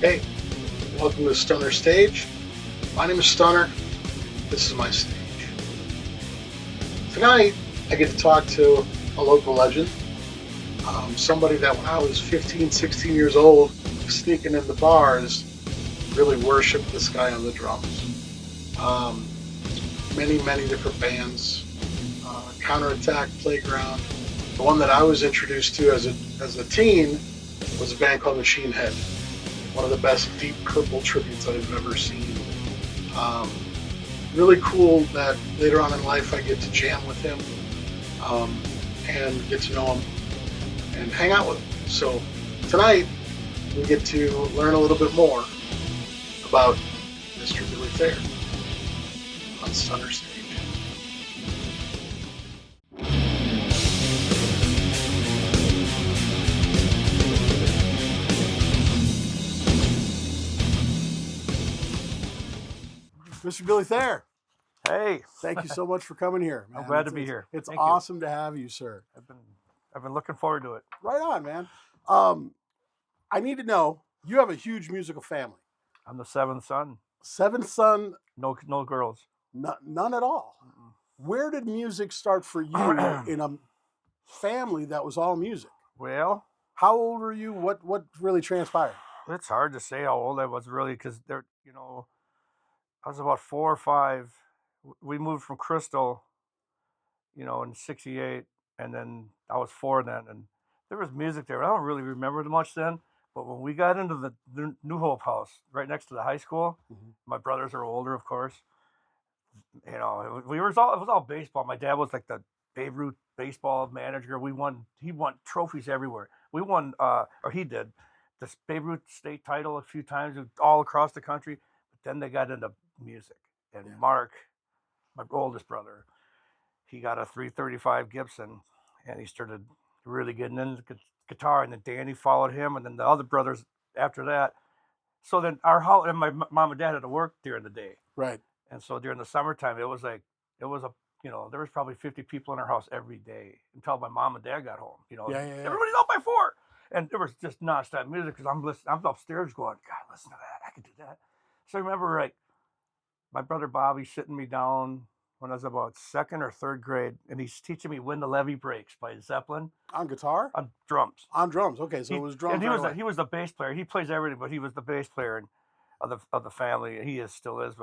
Hey, welcome to Stunner Stage. My name is Stunner. This is my stage. Tonight, I get to talk to a local legend, somebody that when I was 15, 16 years old, sneaking into bars, really worshiped this guy on the drums. Many different bands, Counterattack, Playground. The one that I was introduced to as a teen was a band called Machine Head. One of the best Deep Purple tributes I've ever seen. Um, Really cool that later on in life I get to jam with him and get to know him and hang out with him. So tonight we get to learn a little bit more about Mr. Billy Thayer on Stunner Stage. Mr. Billy Thayer, Hey, thank you so much for coming here, man. I'm glad to be here. It's Thank you. awesome to have you, sir. I've been looking forward to it. Right on, man. I need to know, you have a huge musical family. I'm the seventh son. Seventh son, No girls. none at all. Where did music start for you in a family that was all music? Well, How old were you? What really transpired? it's hard to say how old I was really because I was about 4 or 5. We moved from Crystal, in '68, and then I was 4 then, and there was music there. I don't really remember much then, but when we got into the New Hope house right next to the high school, my brothers are older, of course. It was all baseball. My dad was like the Babe Ruth baseball manager. He won trophies everywhere. We won, or he did, this Babe Ruth state title a few times all across the country. But then they got into music, and Mark, my oldest brother, he got a 335 Gibson, and he started really getting into guitar. And then Danny followed him, and then the other brothers after that. So then our house and my mom and dad had to work during the day. Right. And so during the summertime, it was there was probably 50 people in our house every day until my mom and dad got home. Everybody's out by 4. And there was just nonstop music because I'm upstairs going, God, listen to that. I could do that. So I remember my brother Bobby sitting me down when I was about second or third grade, and he's teaching me When the Levee Breaks by Zeppelin. On guitar? On drums. On drums. Okay, so it was drums. And he was the bass player. He plays everything, but he was the bass player of the family. He still is,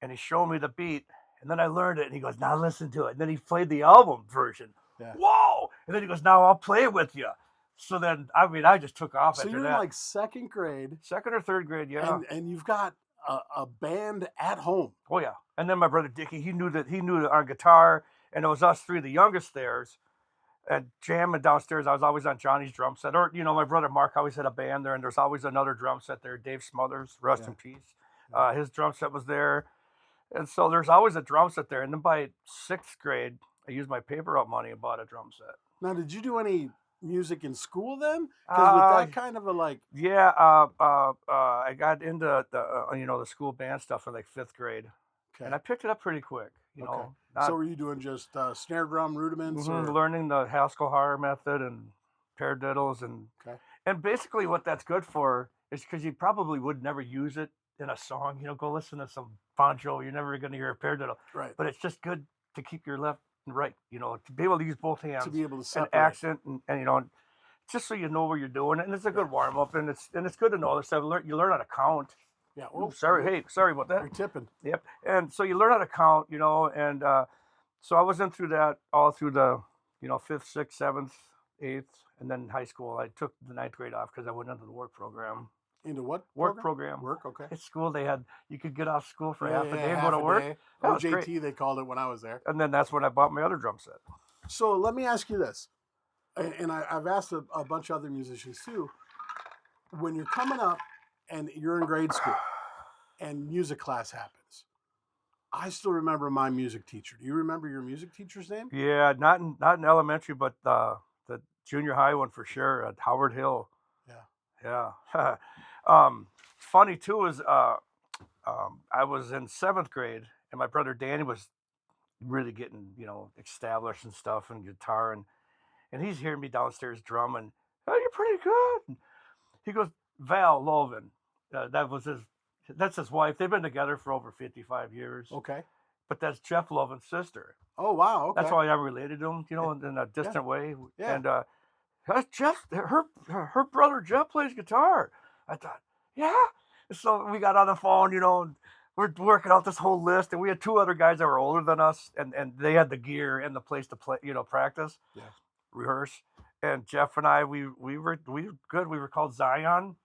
and he showed me the beat, and then I learned it, and he goes, now listen to it. And then he played the album version. Yeah. Whoa! And then he goes, now I'll play it with you. So then, I just took off after that. So you're in like second grade. Second or third grade, yeah. And you've got a band at home. Oh, yeah. And then my brother Dickie, he knew on guitar, and it was us three, the youngest theirs, and jamming downstairs. I was always on Johnny's drum set. Or, my brother Mark always had a band there, and there's always another drum set there. Dave Smothers, rest in peace. His drum set was there. And so there's always a drum set there. And then by 6th grade, I used my paper out money and bought a drum set. Now, did you do any music in school then? Because with that kind of a Yeah, I got into the school band stuff in like 5th grade. Okay. And I picked it up pretty quick, Okay. So were you doing just snare drum rudiments? Learning the Haskell-Harr method and paradiddles. And basically what that's good for is because you probably would never use it in a song, go listen to some Bon Jovi. You're never going to hear a paradiddle. Right. But it's just good to keep your left and right, to be able to use both hands. To be able to separate. And accent and just so you know what you're doing. And it's a good warm up, and it's good to know this stuff. You learn how to count. Yeah. Oh, sorry. Hey, sorry about that. You're tipping. Yep. And so you learn how to count, and so I was in through that all through the, 5th, 6th, 7th, 8th, and then high school. I took the 9th grade off because I went into the work program. Into what? Work program. Work, okay. At school, you could get off school for half a day and go to work. OJT, they called it when I was there. And then that's when I bought my other drum set. So let me ask you this, and I've asked a bunch of other musicians too. When you're coming up and you're in grade school and music class happens, I still remember my music teacher. Do you remember your music teacher's name? Yeah, not in elementary, but the junior high one for sure at Howard Hill. Yeah. Funny too is I was in 7th grade, and my brother Danny was really getting established and stuff and guitar, and he's hearing me downstairs drumming. Oh, you're pretty good. He goes, Val Loven, that was his. That's his wife. They've been together for over 55 years. Okay. But that's Jeff Lovin's sister. Oh wow. Okay. That's why I related to him, in a distant way. Yeah. And that's Jeff. Her brother Jeff plays guitar. I thought, yeah. So we got on the phone, and we're working out this whole list, and we had two other guys that were older than us, and they had the gear and the place to play, practice, rehearse. And Jeff and I, we were good. We were called Zion.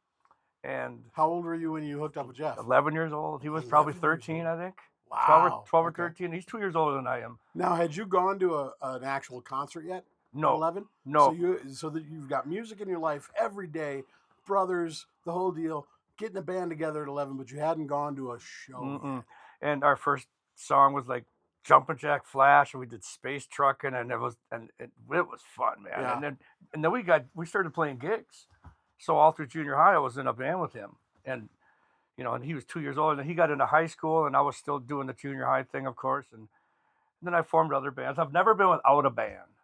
And how old were you when you hooked up with Jeff? 11 years old. He was probably 13, I think. Wow. 12 or 13. He's 2 years older than I am. Now, had you gone to an actual concert yet? No. 11? No. So that you've got music in your life every day, brothers, the whole deal, getting a band together at 11, but you hadn't gone to a show yet. And our first song was like Jumpin' Jack Flash, and we did Space Truckin', and it was fun, man. Yeah. And then we started playing gigs. So all through junior high, I was in a band with him, and and he was 2 years old, and he got into high school, and I was still doing the junior high thing, of course, and then I formed other bands. I've never been without a band,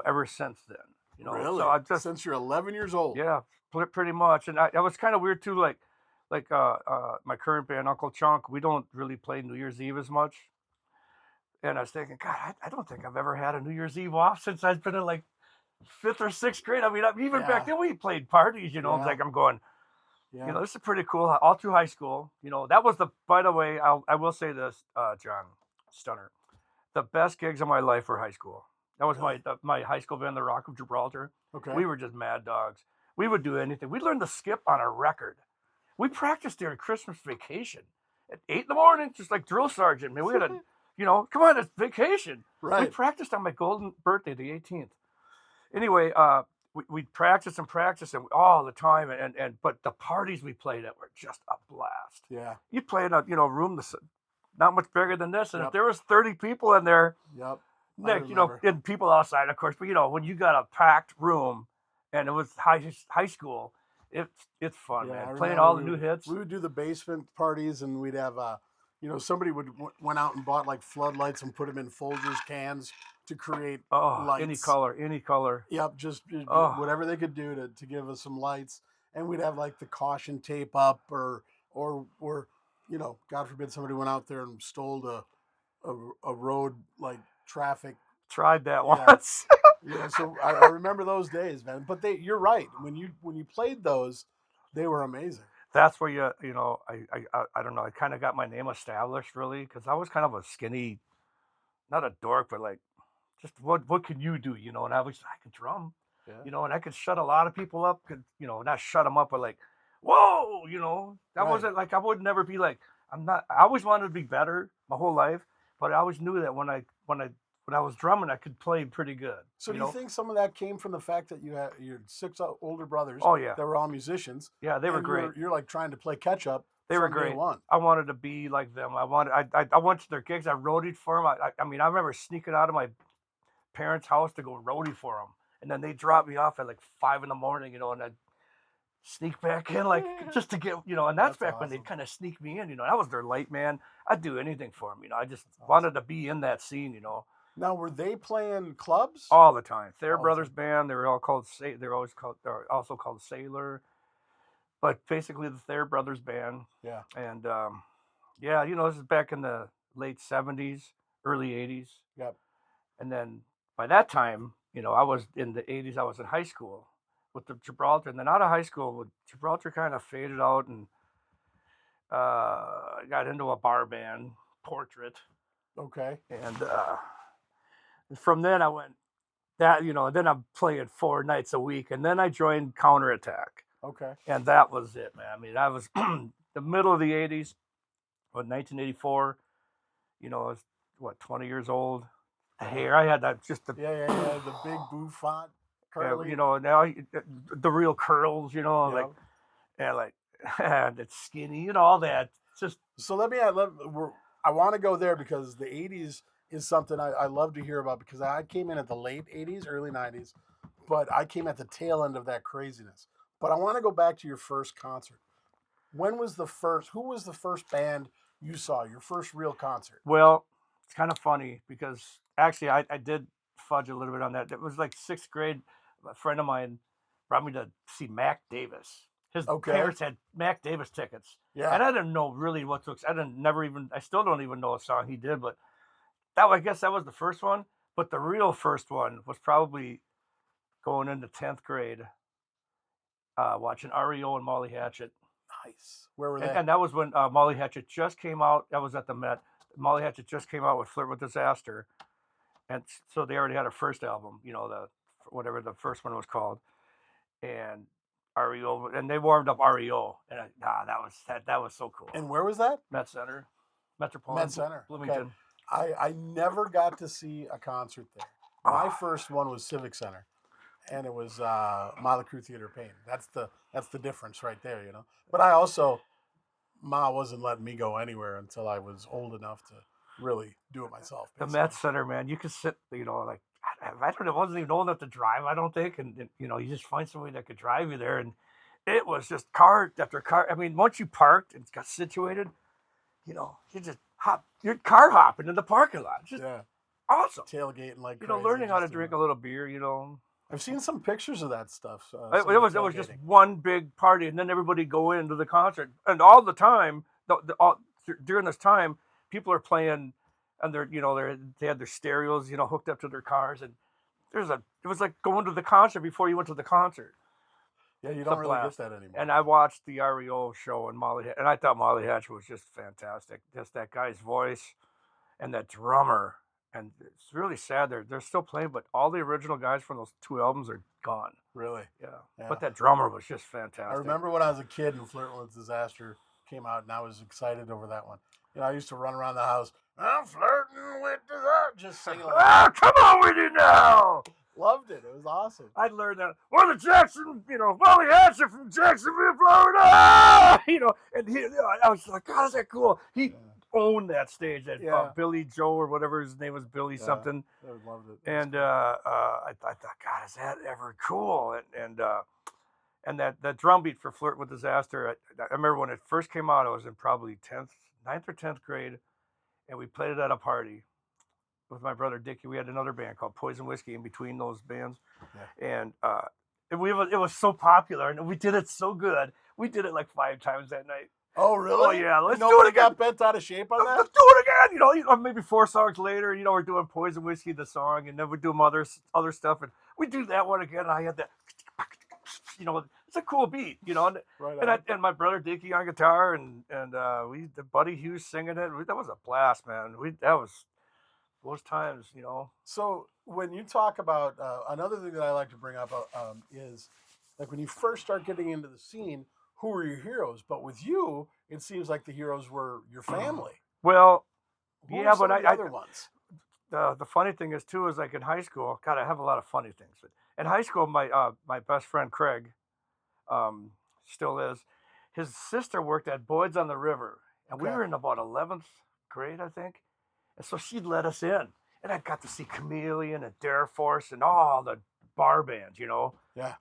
ever since then. Really? So I just, since you're 11 years old. Yeah, pretty much, and I was kind of weird too, like my current band, Uncle Chunk. We don't really play New Year's Eve as much, and I was thinking, God, I don't think I've ever had a New Year's Eve off since I've been in like 5th or 6th grade. I mean, even back then we played parties, It's like I'm going, this is pretty cool. All through high school, that was by the way, I will say this, John Stunner, the best gigs of my life were high school. That was my high school band, the Rock of Gibraltar. Okay. We were just mad dogs. We would do anything. We learned to skip on a record. We practiced during Christmas vacation at 8 a.m, just like drill sergeant. Man, we had come on, it's vacation. Right. We practiced on my golden birthday, the 18th. Anyway, we'd practice and all the time, but the parties we played at were just a blast. Yeah. You'd play in a room not much bigger than this, and if there was 30 people in there, Nick, and people outside, of course, but when you got a packed room, and it was high school, it's fun, man. Playing all the new hits. We would do the basement parties, and we'd have somebody went out and bought like floodlights and put them in Folgers cans to create lights. Any color. Yep, just whatever they could do to give us some lights. And we'd have like the caution tape up, or God forbid somebody went out there and stole a road like traffic. Tried that once. So I remember those days, man. But you're right. When you played those, they were amazing. That's where I don't know. I kind of got my name established, really, because I was kind of a skinny, not a dork, but like, just what can you do, And I could drum, and I could shut a lot of people up. Not shut them up, but like, whoa, that wasn't like I would never be like I'm not. I always wanted to be better my whole life, but I always knew that when I was drumming, I could play pretty good. So do you think some of that came from the fact that you had your 6 older brothers? Oh yeah, that were all musicians. Yeah, they were great. You're like trying to play catch up. They were great. I wanted to be like them. I went to their gigs. I roadied for them. I mean, I remember sneaking out of my parents' house to go roadie for them, and then they dropped me off at like 5 a.m, and I'd sneak back in like just to get and that's back when they'd kind of sneak me in. I was their light man. I'd do anything for them. I just wanted to be in that scene. Now, were they playing clubs all the time? Thayer Brothers Band. They were all called. They're also called Sailor, but basically the Thayer Brothers Band. Yeah. And this is back in the late '70s, early '80s. Yep. And then by that time, I was in the '80s. I was in high school with the Gibraltar, and then out of high school, Gibraltar kind of faded out, and got into a bar band, Portrait. Okay. And from then I went then I'm playing 4 nights a week, and then I joined Counterattack. Okay. And that was it, man. I mean, I was the middle of the '80s, 1984. I was 20 years old. The hair I had that just the the big bouffant curly. Now the real curls. Like and it's skinny. All that. It's just so I want to go there because the '80s is something I love to hear about, because I came in at the late '80s, early '90s, but I came at the tail end of that craziness. But I want to go back to your first concert. Who was the first band you saw, your first real concert? Well, it's kind of funny because actually I did fudge a little bit on that. It was like 6th grade. A friend of mine brought me to see Mac Davis. His Okay. parents had Mac Davis tickets, Yeah. and I didn't know really what to expect. I still don't even know a song he did, but I guess that was the first one. But the real first one was probably going into 10th grade, watching REO and Molly Hatchet. Nice. Where were And, they? and that was when Molly Hatchet just came out. That was at the Met. Molly Hatchet just came out with Flirt with Disaster. And so they already had a first album, the whatever the first one was called. And REO, and they warmed up REO. And that was so cool. And where was that? Met Center, Metropolitan, Med Center. Bloomington. Okay. I never got to see a concert there. My first one was Civic Center, and it was Mötley Crüe Theater of Pain. That's the difference right there, But I also, Ma wasn't letting me go anywhere until I was old enough to really do it myself. The basically. Met Center, man, you could sit, like I don't know, wasn't even old enough to drive, I don't think, and you just find somebody that could drive you there, and it was just car after car. I mean, once you parked and got situated, you just you're car hopping in the parking lot, just Yeah, awesome. tailgating like crazy, Learning how to just drink a little beer, I've seen some pictures of that stuff. It some of was the just tailgating. one big party, and then everybody go into the concert, and all the time, during this time, people are playing, and they had their stereos, hooked up to their cars, and it was like going to the concert before you went to the concert. Yeah, you It's a don't really blast. get that anymore. And I watched the REO show, and I thought Molly Hatch was just fantastic. Just that guy's voice, and that drummer, and it's really sad they're still playing, but all the original guys from those two albums are gone. Really? Yeah. Yeah. But that drummer was just fantastic. I remember when I was a kid and Flirting with Disaster came out, and I was excited over that one. I used to run around the house. I'm flirting with disaster, just singing. Come on with you now. Loved it. It was awesome. I learned that. Well, the Jackson, Molly Hatchet from Jacksonville, Florida. And I was like, God, is that cool? He owned that stage. That Billy Joe or whatever his name was, Billy something. I loved it. And I thought, God, is that ever cool? And that drum beat for Flirt with Disaster. I remember when it first came out. I was in probably 9th or 10th grade, and we played it at a party with my brother Dickie. We had another band called Poison Whiskey in between those bands, and it was so popular, and we did it so good. We did it like 5 times that night. Oh, really? Oh, yeah. Let's do Nobody it again. got bent out of shape on that? Let's do it again. Maybe 4 songs later, we're doing Poison Whiskey, the song, and then we do other stuff, and we do that one again. And I had that, it's a cool beat, Right. And my brother Dickie on guitar, and the Buddy Hughes singing it. That was a blast, man. That was those times, So when you talk about another thing that I like to bring up is like when you first start getting into the scene, who were your heroes? But with you, it seems like the heroes were your family. Well, Who were yeah, some but of the other ones. The funny thing is too is like in high school. God, I have a lot of funny things. In high school, my best friend Craig, still is. His sister worked at Boyd's on the River, and we were in about 11th grade, I think. And so she'd let us in, and I got to see Chameleon and Dare Force and all the bar bands, Yeah.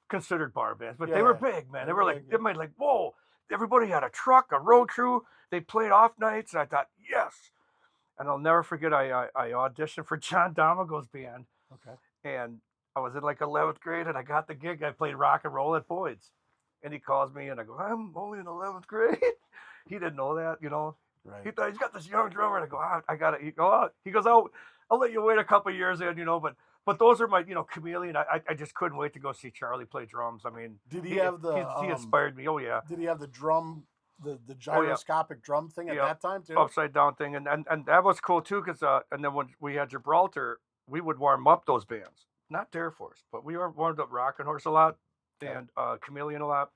considered bar bands, but Yeah, they were yeah. big, man. They They were were like, big, yeah. they made like, whoa. Everybody had a truck, a road crew. They played off nights, and I thought, yes. And I'll never forget, I auditioned for John Domago's band, Okay. and I was in like 11th grade, and I got the gig. I played rock and roll at Boyd's, and he calls me, and I go, I'm only in 11th grade. He didn't know that, Right. He thought he's got this young drummer, and I go, I got it. He goes, I'll let you wait a couple of years in, But those are my, Chameleon. I just couldn't wait to go see Charlie play drums. I mean, Did he have he inspired me. Oh yeah. Did he have the drum, the gyroscopic drum thing at that time too? Upside down thing, and that was cool too, because and then when we had Gibraltar, we would warm up those bands, not Dare Force, but we warmed up Rockin' Horse a lot, and Chameleon a lot,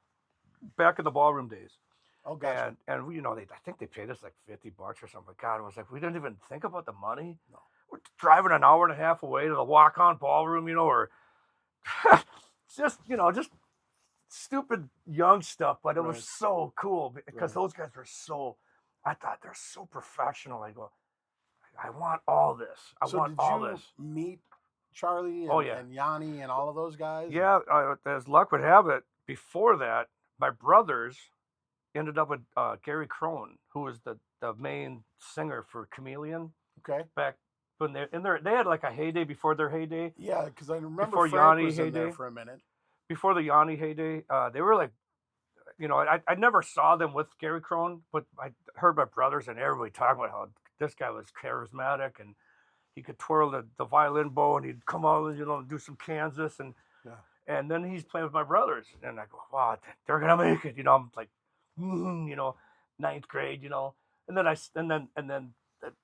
back in the ballroom days. Oh, gotcha. And we, I think they paid us like $50 or something. God, it was like we didn't even think about the money. No. We're driving an hour and a half away to the walk-on ballroom, or just stupid young stuff, but it was so cool because those guys were I thought they're so professional. I go, I want all this. I want all this. Meet Charlie and, and Yanni and all of those guys? Yeah, as luck would have it, before that, my brothers ended up with Gary Crone, who was the main singer for Chameleon. Okay. Back when they had like a heyday before their heyday. Yeah, because I remember before Frank Yanni was in heyday. there for a minute. Before the Yanni heyday, they were like I never saw them with Gary Crone, but I heard my brothers and everybody talking about how this guy was charismatic and he could twirl the violin bow and he'd come out, and do some Kansas Yeah. and then he's playing with my brothers and I go, wow, they're gonna make it. I'm like, ninth grade, and then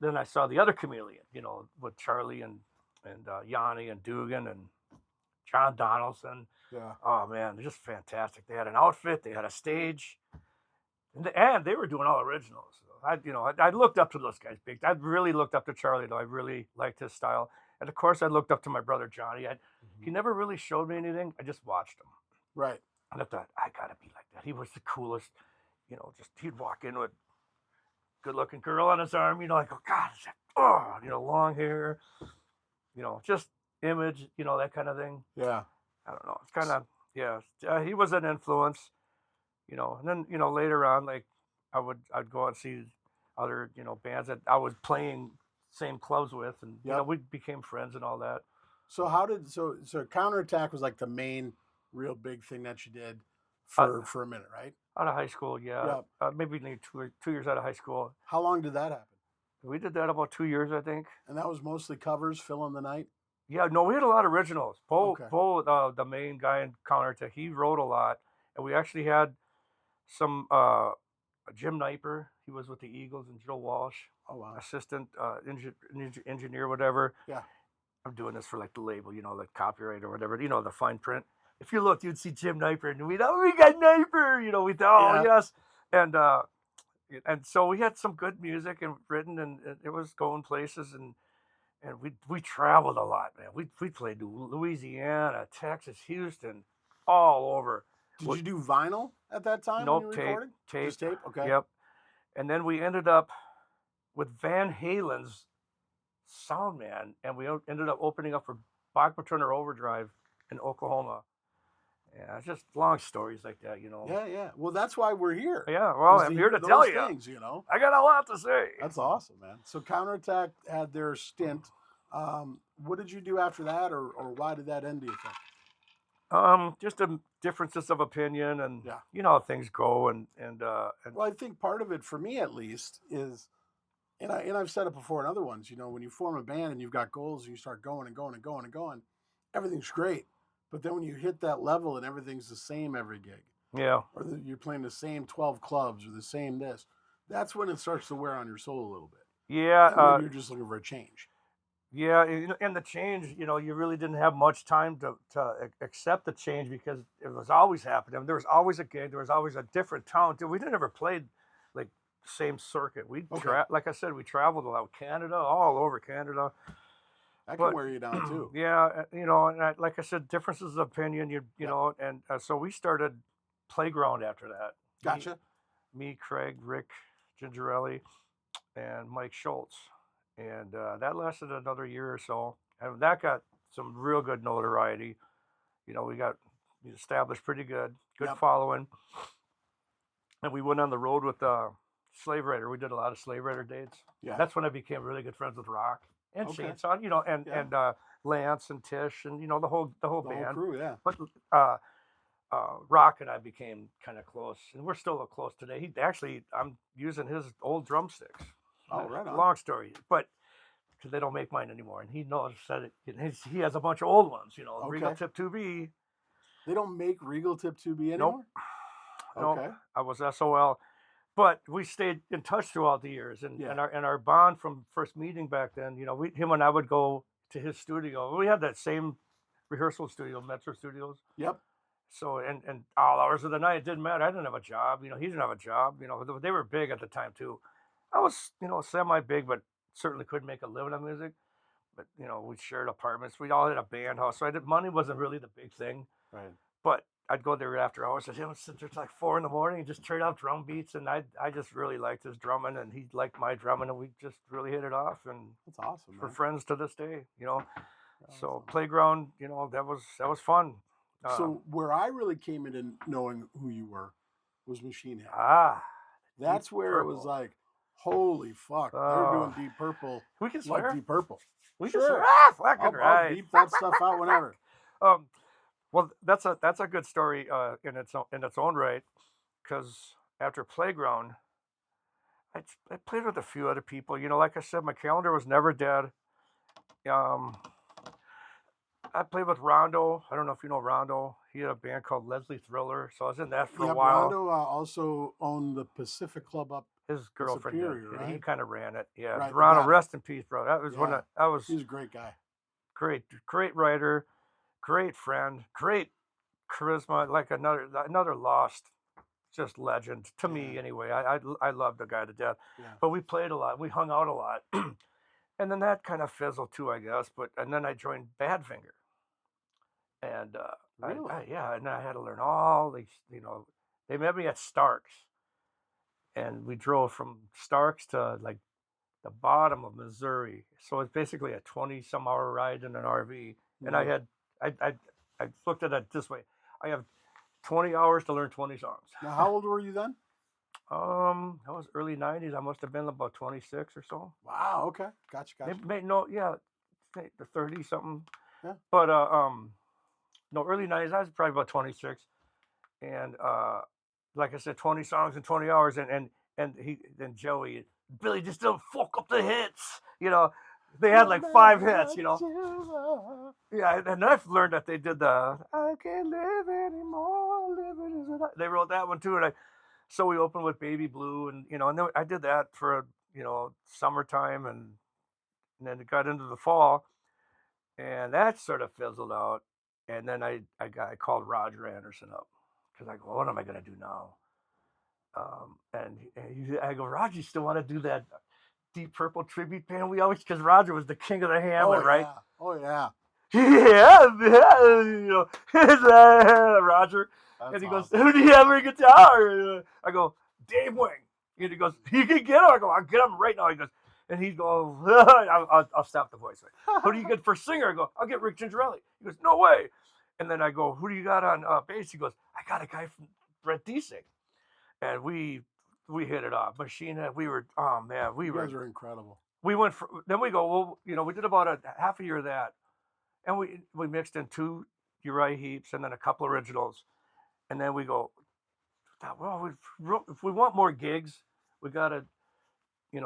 then I saw the other chameleon, with Charlie and Yanni and Dugan and John Donaldson. Yeah. Oh man, they're just fantastic. They had an outfit, they had a stage, and they were doing all originals. I looked up to those guys big. I really looked up to Charlie though. I really liked his style, and of course I looked up to my brother Johnny. He never really showed me anything. I just watched him, Right. and I thought I gotta be like that. He was the coolest. Just he'd walk in with good-looking girl on his arm. Like, oh God, is that, long hair. Just image. That kind of thing. Yeah. I don't know. It's kind of, yeah. He was an influence, and then later on, like I'd go out and see other bands that I was playing same clubs with, and we became friends and all that. So so Counterattack was like the main real big thing that you did for a minute, right? Out of high school, yeah. Maybe 2 years out of high school. How long did that happen? We did that about 2 years, I think. And that was mostly covers, fill in the night. Yeah, no, we had a lot of originals. Bo, Okay. the main guy in Counterattack, he wrote a lot, and we actually had some Jim Kniper. He was with the Eagles, and Joe Walsh, assistant engineer, whatever. Yeah. I'm doing this for like the label, the copyright or whatever, the fine print. If you looked, you'd see Jim Kniper, and we thought, we got Kniper, we thought, yes. And so we had some good music and written, and it was going places, and we traveled a lot, man. We played Louisiana, Texas, Houston, all over. Did you do vinyl at that time? Nope, when you were recording? tape. Just tape. Okay. Yep. And then we ended up with Van Halen's Sound Man, and we ended up opening up for Bachman Turner Overdrive in Oklahoma. Yeah, it's just long stories like that, Yeah. Well, that's why we're here. Yeah, well, I'm here to tell you. Things, I got a lot to say. That's awesome, man. So Counterattack had their stint. What did you do after that, or why did that end, do you think? Just differences of opinion, and Yeah. how things go, and Well, I think part of it, for me at least, is, and I've said it before in other ones, when you form a band and you've got goals and you start going and going and going and going, everything's great. But then when you hit that level and everything's the same every gig, yeah, or you're playing the same 12 clubs or the same this, that's when it starts to wear on your soul a little bit. Yeah, maybe you're just looking for a change. Yeah, and the change, you really didn't have much time to accept the change because it was always happening. There was always a gig. There was always a different town. We didn't ever play like the same circuit. Like I said, we traveled a lot, Canada, all over Canada. That can wear you down too. Yeah, and like I said, differences of opinion. And so we started Playground after that. Gotcha. Me, Craig, Rick Gingerelli, and Mike Schultz. And that lasted another year or so, and that got some real good notoriety. We got established pretty good following, and we went on the road with Slave Rider. We did a lot of Slave Rider dates. Yeah, that's when I became really good friends with Rock and Chainsaw. And Lance and Tish, and the whole band. Whole crew, yeah. But Rock and I became kind of close, and we're still close today. I'm using his old drumsticks. Oh, right on. Long story, but because they don't make mine anymore, and he knows that he has a bunch of old ones. Regal Tip 2B. They don't make Regal Tip 2B anymore. Nope. Okay. I was SOL, but we stayed in touch throughout the years, and our bond from first meeting back then. Him and I would go to his studio. We had that same rehearsal studio, Metro Studios. Yep. So and all hours of the night, it didn't matter. I didn't have a job. He didn't have a job. They were big at the time too. I was, semi-big, but certainly couldn't make a living on music. But, we shared apartments. We all had a band house. So money wasn't really the big thing. Right. But I'd go there after hours. I'd sit there till like 4 a.m. and just trade out drum beats. And I just really liked his drumming, and he liked my drumming, and we just really hit it off. And that's awesome, man. We're friends to this day, So awesome. Playground, that was fun. So where I really came into knowing who you were was Machine Head. That's where Purple. It was like, holy fuck! They're doing Deep Purple. We can swear. Like Deep Purple. We can swear. I'll beep that stuff out whenever. Well, that's a good story in its own right, because after Playground, I played with a few other people. Like I said, my calendar was never dead. Um, I played with Rondo. I don't know if you know Rondo. He had a band called Leslie Thriller, so I was in that for a Yep, while. Rondo also owned the Pacific Club up His in girlfriend Superior, did. right? He kind of ran it. Yeah, Right, the Rondo, guy. rest in peace, bro. That was Yeah. that was He's a great guy. great writer, great friend, great charisma. Like another lost, just legend to me Yeah. anyway. I love the guy to death. Yeah. But we played a lot. We hung out a lot, and then that kind of fizzled too, I guess. And then I joined Badfinger, and Really? yeah, and I had to learn all these. They met me at Starks, and we drove from Starks to like the bottom of Missouri. So it's basically a 20 some hour ride in an RV. And Mhm. I looked at it this way. I have 20 hours to learn 20 songs. Now, how old were you then? That was early 90s. I must have been about 26 or so. Wow. Okay. Gotcha. No, yeah, the 30 something. Yeah. But no, early 90s. I was probably about 26. And like I said, 20 songs in 20 hours. And Joey, Billy, just don't fuck up the hits. They had like 5 hits. Yeah, and I've learned that they did the "I Can't Live Anymore, Living Is a..." They wrote that one too, and so we opened with Baby Blue, and and then I did that for summertime, and then it got into the fall, and that sort of fizzled out, and then I called Roger Anderson up because I go, what am I gonna do now? I go, Roger, you still want to do that Deep Purple tribute band? Because Roger was the king of the Hammond, right? Yeah. Oh yeah. Yeah, Roger. That's And he goes, awesome. who do you have on guitar? I go, Dave Wing. And he goes, you can get him. I go, I'll get him right now. He goes, and he goes, I'll stop the voice. Who do you get for singer? I go, I'll get Rick Gingerelli. He goes, no way. And then I go, who do you got on bass? He goes, I got a guy from Brett Desing. And we hit it off. Machine Head, we were, oh man, You guys are incredible. we went for, then we go, well, we did about a half a year of that. And we mixed in 2 Uriah Heeps and then a couple originals. And then we go, well, if we want more gigs, we got to,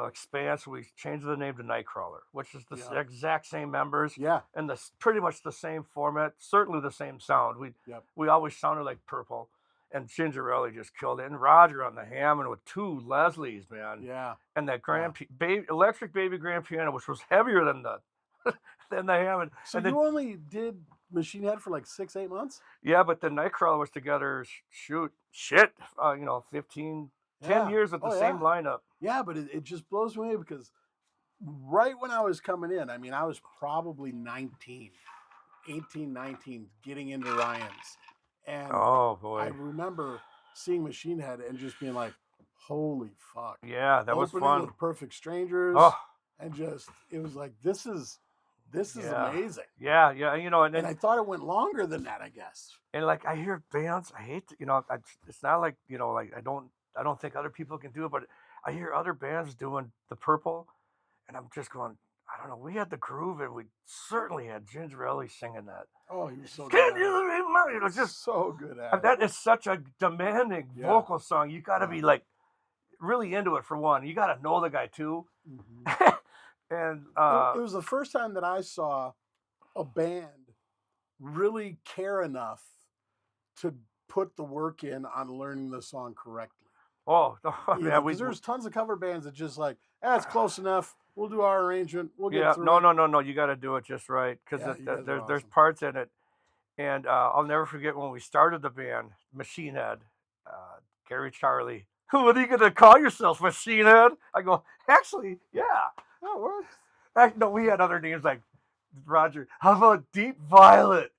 expand. So we changed the name to Nightcrawler, which is the exact same members. Yeah. And pretty much the same format, certainly the same sound. We always sounded like Purple. And Gingerelli just killed it. And Roger on the Hammond with 2 Leslies, man. Yeah. And that electric baby grand piano, which was heavier than the Hammond. So and you only did Machine Head for like 6-8 months? Yeah, but the Nightcrawler was together, 15, 10 years with the same lineup. Yeah, but it just blows me away because right when I was coming in, I mean, I was probably 19, getting into Ryan's. And oh boy, I remember seeing Machine Head and just being like, holy fuck. Yeah, that was Opening fun. with Perfect Strangers. Oh. And it was like, this is amazing. Yeah, and I thought it went longer than that, I guess. And like I hear bands, I hate to, it's not like like I don't think other people can do it, but I hear other bands doing the Purple, and I'm just going, I don't know. We had the groove, and we certainly had Gingerelli singing that. Oh, he was so good. Can you remember? It was just so good at it. That is such a demanding vocal song. You got to be like really into it for one. You got to know the guy too. Mm-hmm. And it was the first time that I saw a band really care enough to put the work in on learning the song correctly. Oh, yeah, because there's tons of cover bands that just like, it's close enough. We'll do our arrangement. We'll get through it. No. You got to do it just right because there's parts in it. And I'll never forget when we started the band, Machine Head, Gary Charlie. What are you going to call yourself, Machine Head? I go, actually, yeah. That works. No, we had other names like Roger. How about Deep Violet?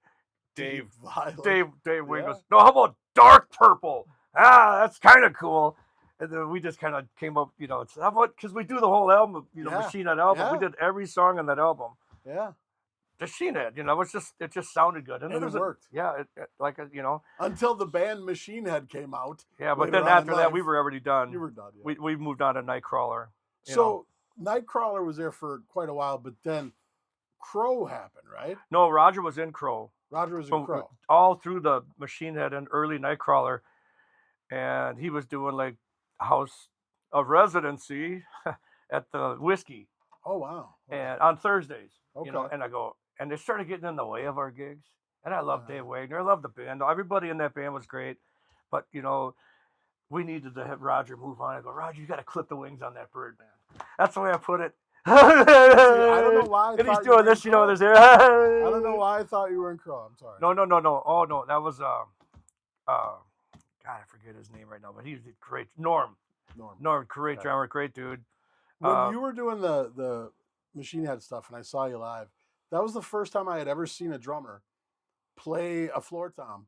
Dave Wing goes, no, how about Dark Purple? That's kind of cool. And then we just kind of came up, it's how about, because we do the whole album, Machine Head album. We did every song on that album. Yeah. Machine Head, it just sounded good. And it worked. Until the band Machine Head came out. Yeah, but then after that, we were already done. You were done, yeah. We moved on to Nightcrawler. So Nightcrawler was there for quite a while, but then Crow happened, right? No, Roger was in Crow. Roger was in Crow. All through the Machine Head and early Nightcrawler. and he was doing like house of residency at the whiskey, Oh wow. Okay. and on Thursdays, Okay. and I go, and they started getting in the way of our gigs. And I love Dave Uh, Wagner. I love the band. Everybody in that band was great, but we needed to have Roger move on. I go, Roger, you got to clip the wings on that bird, man. That's the way I put it. See, I don't know why I and he's thought you doing were in this, Crow. there's there. I don't know why I thought you were in Crow. I'm sorry. No. Oh no, that was God, I forget his name right now, but he's great. Norm, great Okay. drummer, great dude. When you were doing the Machine Head stuff, and I saw you live, that was the first time I had ever seen a drummer play a floor tom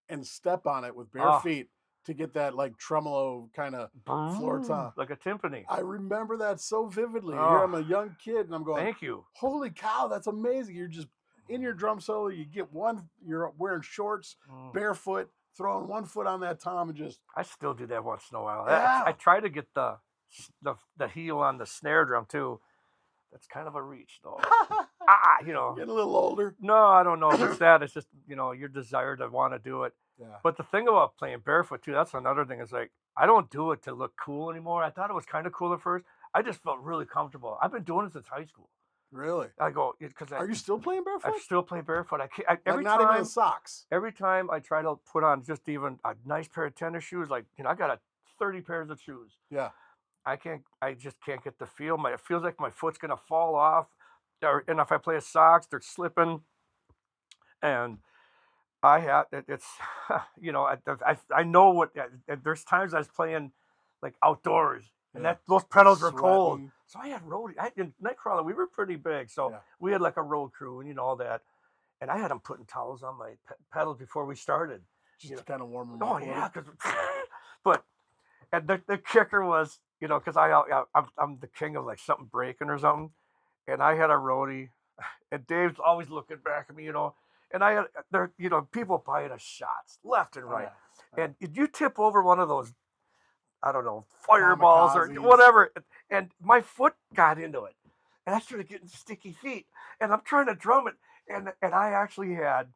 and step on it with bare feet to get that like tremolo kind of floor tom, like a timpani. I remember that so vividly. Oh. Here I'm a young kid, and I'm going, Thank you. Holy cow, that's amazing! You're just in your drum solo. You get one. You're wearing shorts, barefoot, throwing one foot on that tom, and just. I still do that once in a while. Yeah. I try to get the heel on the snare drum too. That's kind of a reach, though. Getting a little older. No, I don't know if it's that. It's just your desire to want to do it. Yeah. But the thing about playing barefoot too, that's another thing. Is like I don't do it to look cool anymore. I thought it was kind of cool at first. I just felt really comfortable. I've been doing it since high school. Really? I go because Are you still playing barefoot? I still play barefoot. I can't. Every not time, even in socks. Every time I try to put on just even a nice pair of tennis shoes, like I got 30 pairs of shoes. Yeah. I just can't get the feel. It feels like my foot's gonna fall off, and if I play with socks, they're slipping. And it's I know what. There's times I was playing like outdoors, and those pedals were cold. So I had roadie. In Nightcrawler, we were pretty big, so we had like a road crew and all that. And I had them putting towels on my pedals before we started, just to kind of warm them up. Oh up. yeah, but the kicker was, because I'm the king of like something breaking or something, and I had a roadie, and Dave's always looking back at me, and I had people buying us shots left and right, and if you tip over one of those, I don't know, fireballs or whatever, and my foot got into it, and I started getting sticky feet, and I'm trying to drum it, and I actually had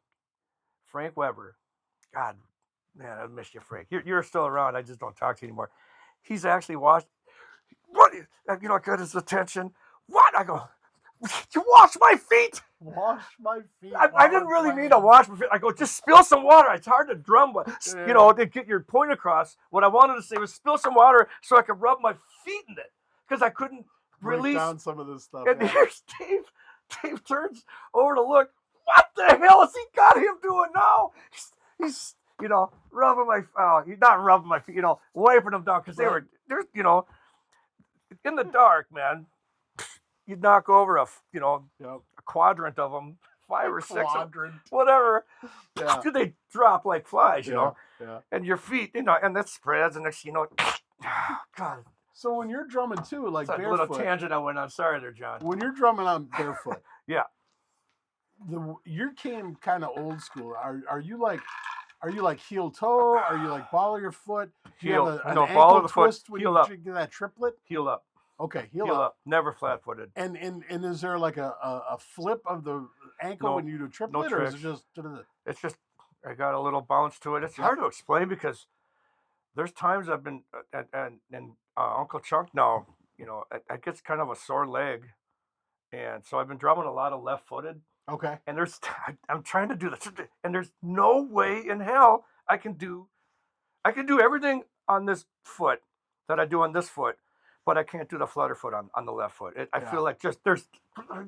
Frank Weber, God. Man, I miss you, Frank. You're still around. I just don't talk to you anymore. He's actually watched. What? I got his attention. What? I go, you wash my feet. Wash my feet. I didn't really mean to wash my feet. I go, just spill some water. It's hard to drum, but to get your point across. What I wanted to say was spill some water so I could rub my feet in it because I couldn't release down some of this stuff. And here's Dave. Dave turns over to look. What the hell has he got him doing now? He's rubbing my, not rubbing my feet, wiping them down because there's, in the dark, man. You'd knock over a quadrant of them, 5 or 6, whatever. Yeah. They drop like flies, Yeah. And your feet, and that spreads, and next, God. So when you're drumming too, like barefoot, a little tangent I went on. Sorry there, John. When you're drumming on barefoot, yeah. You came kind of old school. Are you like heel toe? Are you like ball of your foot? Do heel. You have an ball of the twist foot. When Heel you up. Get that triplet? Heel up. Okay, heel up. Never flat footed. And is there like a flip of the ankle when you do triplet, or is it just? It's just I got a little bounce to it. It's hard to explain because there's times I've been and Uncle Chunk now, I gets kind of a sore leg, and so I've been drumming a lot of left footed. Okay. And I'm trying to do this, and there's no way in hell I can do everything on this foot that I do on this foot, but I can't do the flutter foot on the left foot. I feel like there's just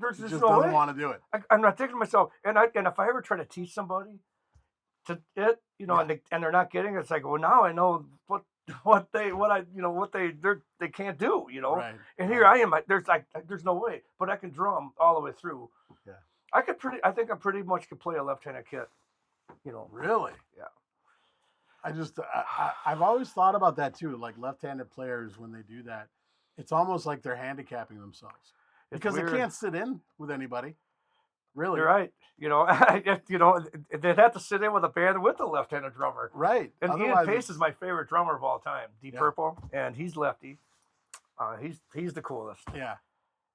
no doesn't way. Want to do it. I'm not thinking to myself, and if I ever try to teach somebody to it, and they're not getting it, it's like, well, now I know what they can't do, Right. And here I am. There's no way, but I can drum all the way through. Yeah. I think I pretty much could play a left-handed kit. Really? Yeah. I've always thought about that too. Like left-handed players, when they do that, it's almost like they're handicapping themselves because they can't sit in with anybody. Really? You're right. They'd have to sit in with a band with a left-handed drummer. Right. And Ian Pace is my favorite drummer of all time, Deep Purple, and he's lefty. He's the coolest. Yeah.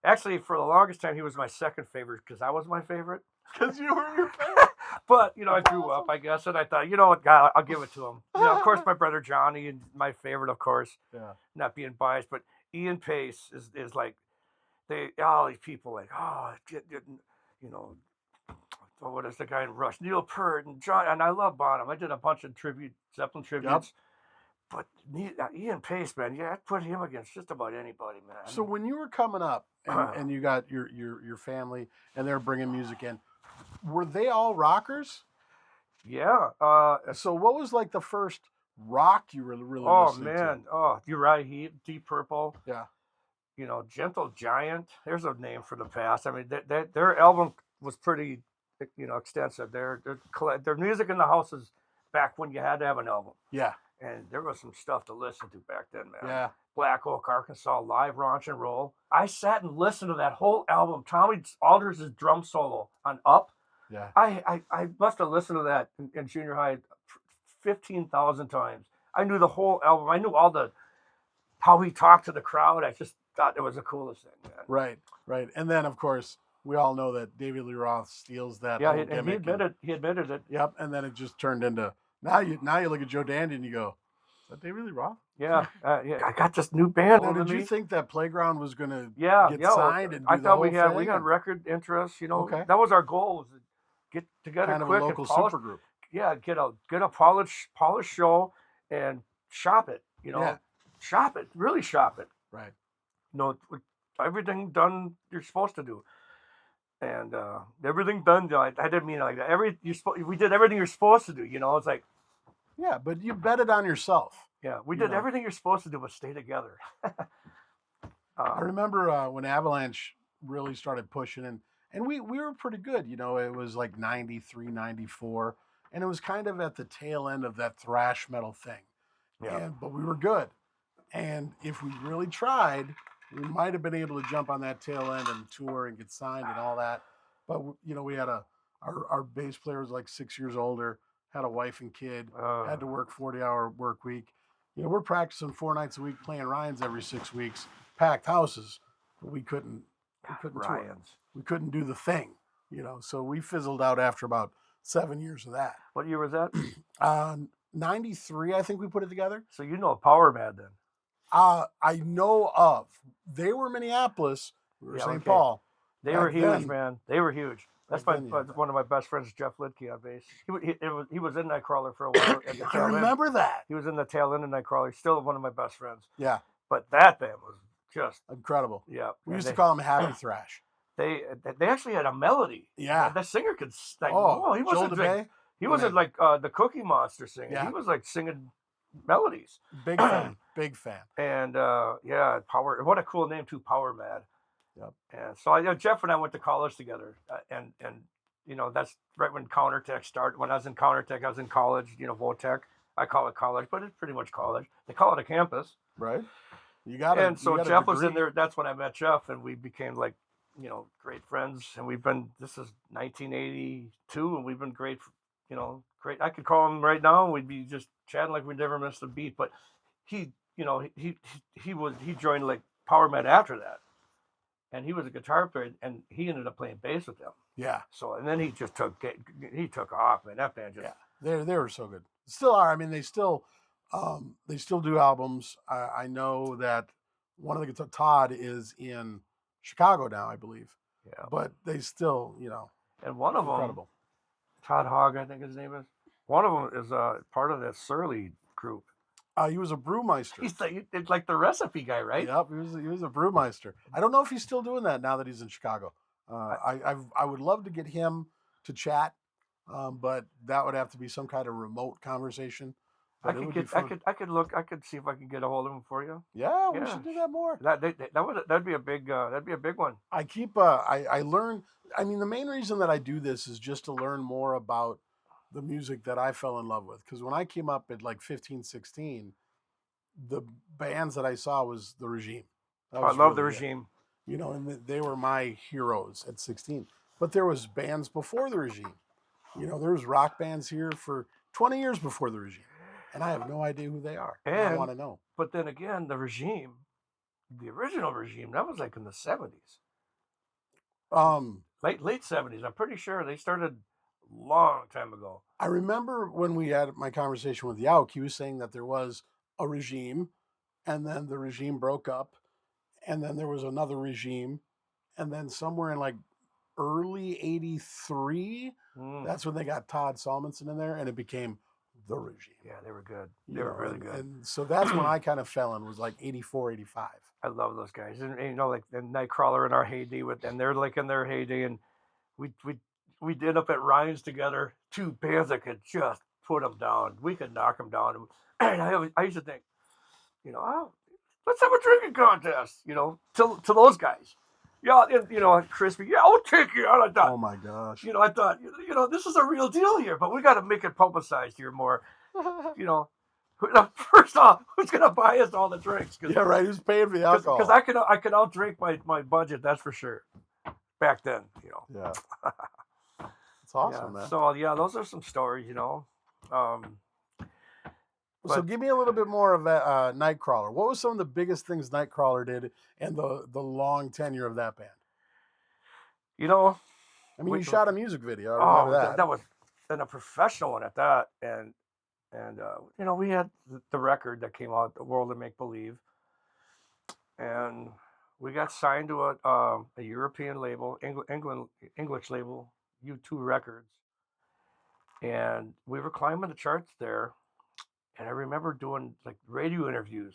Actually, for the longest time, he was my second favorite because I was my favorite. Because you were your favorite. But I That's grew up, awesome. I guess, and I thought, you know what, God, I'll give it to him. Of course, my brother Johnny, and my favorite, of course, Yeah. not being biased, but Ian Pace is like all these people like, you know, what is the guy in Rush? Neil Peart and John, and I love Bonham. I did a bunch of Zeppelin Yep. tributes, but Ian Pace, man, yeah, I'd put him against just about anybody, So man. when you were coming up and you got your family and they're bringing music in, were they all rockers? Yeah. So what was like the first rock you were really Oh listening to? man. Oh, you're right. Deep Purple. Yeah. Gentle Giant. There's a name for the past. I mean, their album was pretty, extensive. Their music in the house is back when you had to have an album, Yeah. and there was some stuff to listen to back then, man. Yeah. Black Oak, Arkansas, live raunch and roll. I sat and listened to that whole album. Tommy Alders' drum solo on Up. Yeah. I must have listened to that in junior high 15,000 times. I knew the whole album. I knew how he talked to the crowd. I just thought it was the coolest thing, man. Right. Right. And then of course we all know that David Lee Roth steals that Yeah, whole and gimmick. he admitted it. Yep. And then it just turned into now you look at Joe Dandy and you go, is that David Lee Roth? Yeah, yeah. I got this new band. Now, Over did you me. think that Playground was going to Yeah, get yeah. signed and do I the thought whole thing? we had record interest. Okay. That was our goal. Was to get together Kind of a quick local and polish. supergroup. Yeah, get a polished show and shop it. Yeah. Shop it. Really shop it. Right. With everything done you're supposed to do. And everything done. I didn't mean it like that. We did everything you're supposed to do. It's like, Yeah, but you bet it on yourself. yeah, we did everything you're supposed to do, but stay together. I remember when Avalanche really started pushing, and we were pretty good. It was like 93, 94, and it was kind of at the tail end of that thrash metal thing. Yeah. But we were good. And if we really tried, we might have been able to jump on that tail end and tour and get signed and all that. But we had our bass player was like 6 years older, had a wife and kid, had to work 40-hour work week. We're practicing 4 nights a week, playing Ryan's every 6 weeks, packed houses, but we couldn't tour. Ryan's. We couldn't do the thing, So we fizzled out after about 7 years of that. What year was that? 93, I think we put it together. So Power Mad then. I know of. They were Minneapolis. We were St. Paul. They were huge, man. They were huge. That's one of my best friends, Jeff Lidke on bass. He was in Nightcrawler for a while. I remember that. He was in the tail end of Nightcrawler. Still one of my best friends. Yeah. But that band was just incredible. Yeah. We used to call them Happy Thrash. They actually had a the Yeah. The singer could sing. He wasn't like the Cookie Monster singing. Yeah. He was like singing melodies. Big fan. Big fan. And Power. What a cool name too, Power Mad. Yep. And so Jeff and I went to college together, and that's right when Countertech started. When I was in Countertech, I was in college. Votech. I call it college, but it's pretty much college. They call it a campus. Right. And so Jeff was in there. That's when I met Jeff, and we became like, great friends. And this is 1982, and we've been great. Great. I could call him right now, and we'd be just chatting like we never missed a beat. But he joined like Power Mad after that. And he was a guitar player, and he ended up playing bass with them. Yeah. So, and then he took off, man. That band just. Yeah. They were so good. Still are. I mean, they still do albums. I know that one of the Todd is in Chicago now, I believe. Yeah. But they still, And one of incredible. them, Todd Hogg, I think his name is. One of them is part of that Surly group. He was a brewmeister. He's like the recipe guy, right? Yep, he was a brewmeister. I don't know if he's still doing that now that he's in Chicago. I would love to get him to chat, but that would have to be some kind of remote conversation. I could see if I could get a hold of him for you. Yeah, we should do that more. That'd be a big one. I learn. I mean, the main reason that I do this is just to learn more about the music that I fell in love with. Because when I came up at like 15, 16, the bands that I saw was The Regime. I love The Regime. And they were my heroes at 16. But there was bands before The Regime. There was rock bands here for 20 years before The Regime. And I have no idea who they are. And I want to know. But then again, The Regime, the original Regime, that was like in the 70s. Late 70s. I'm pretty sure they started long time ago. I remember when we had my conversation with Yauk, he was saying that there was a regime, and then the regime broke up, and then there was another regime, and then somewhere in like early '83, Mm. that's when they got Todd Solmonson in there, and it became the regime. Yeah, they were good. You They were know, really good. And so that's when I kind of fell in, was like '84, '85. I love those guys, and you know, like the Nightcrawler in our heyday, and they're like in their heyday, and we did up at Ryan's together. Two bands that could just put them down. We could knock them down, and I used to think, you know, oh, let's have a drinking contest, you know, to those guys. Yeah, and, you know, Crispy, yeah, I'll take you out. I thought, Oh my gosh. you know, I thought, you know, this is a real deal here, but we got to make it publicized here more. You know, first off, who's gonna buy us all the drinks? Yeah, right. Who's paying for the alcohol? Because I can outdrink my budget, that's for sure. Back then, you know. Yeah. It's awesome, Yeah. man. So yeah, those are some stories, you know. So but- give me a little bit more of that Nightcrawler. What was some of the biggest things Nightcrawler did and the long tenure of that band? You know, I mean, you Wait, shot a music video. I remember that. that was and a professional one at that, and you know, we had the record that came out, The World of Make Believe, and we got signed to a European label, English label, U2 Records, and we were climbing the charts there, and I remember doing like radio interviews,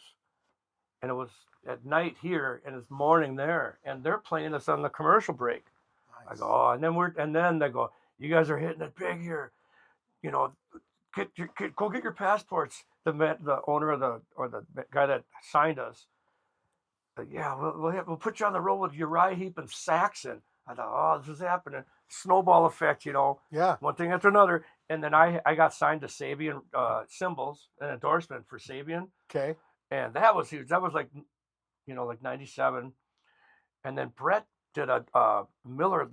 and it was at night here and it's morning there, and they're playing us on the commercial break. I Nice. go, oh, and then they go, you guys are hitting it big here, you know, go get your passports. The owner of the guy that signed us, yeah, we'll put you on the road with Uriah Heep and Saxon. I thought, oh, this is happening. Snowball effect, you know. Yeah. One thing after another, and then I got signed to Sabian Cymbals, an endorsement for Sabian, Okay. and that was huge. That was like, you know, like '97, and then Brett did a Miller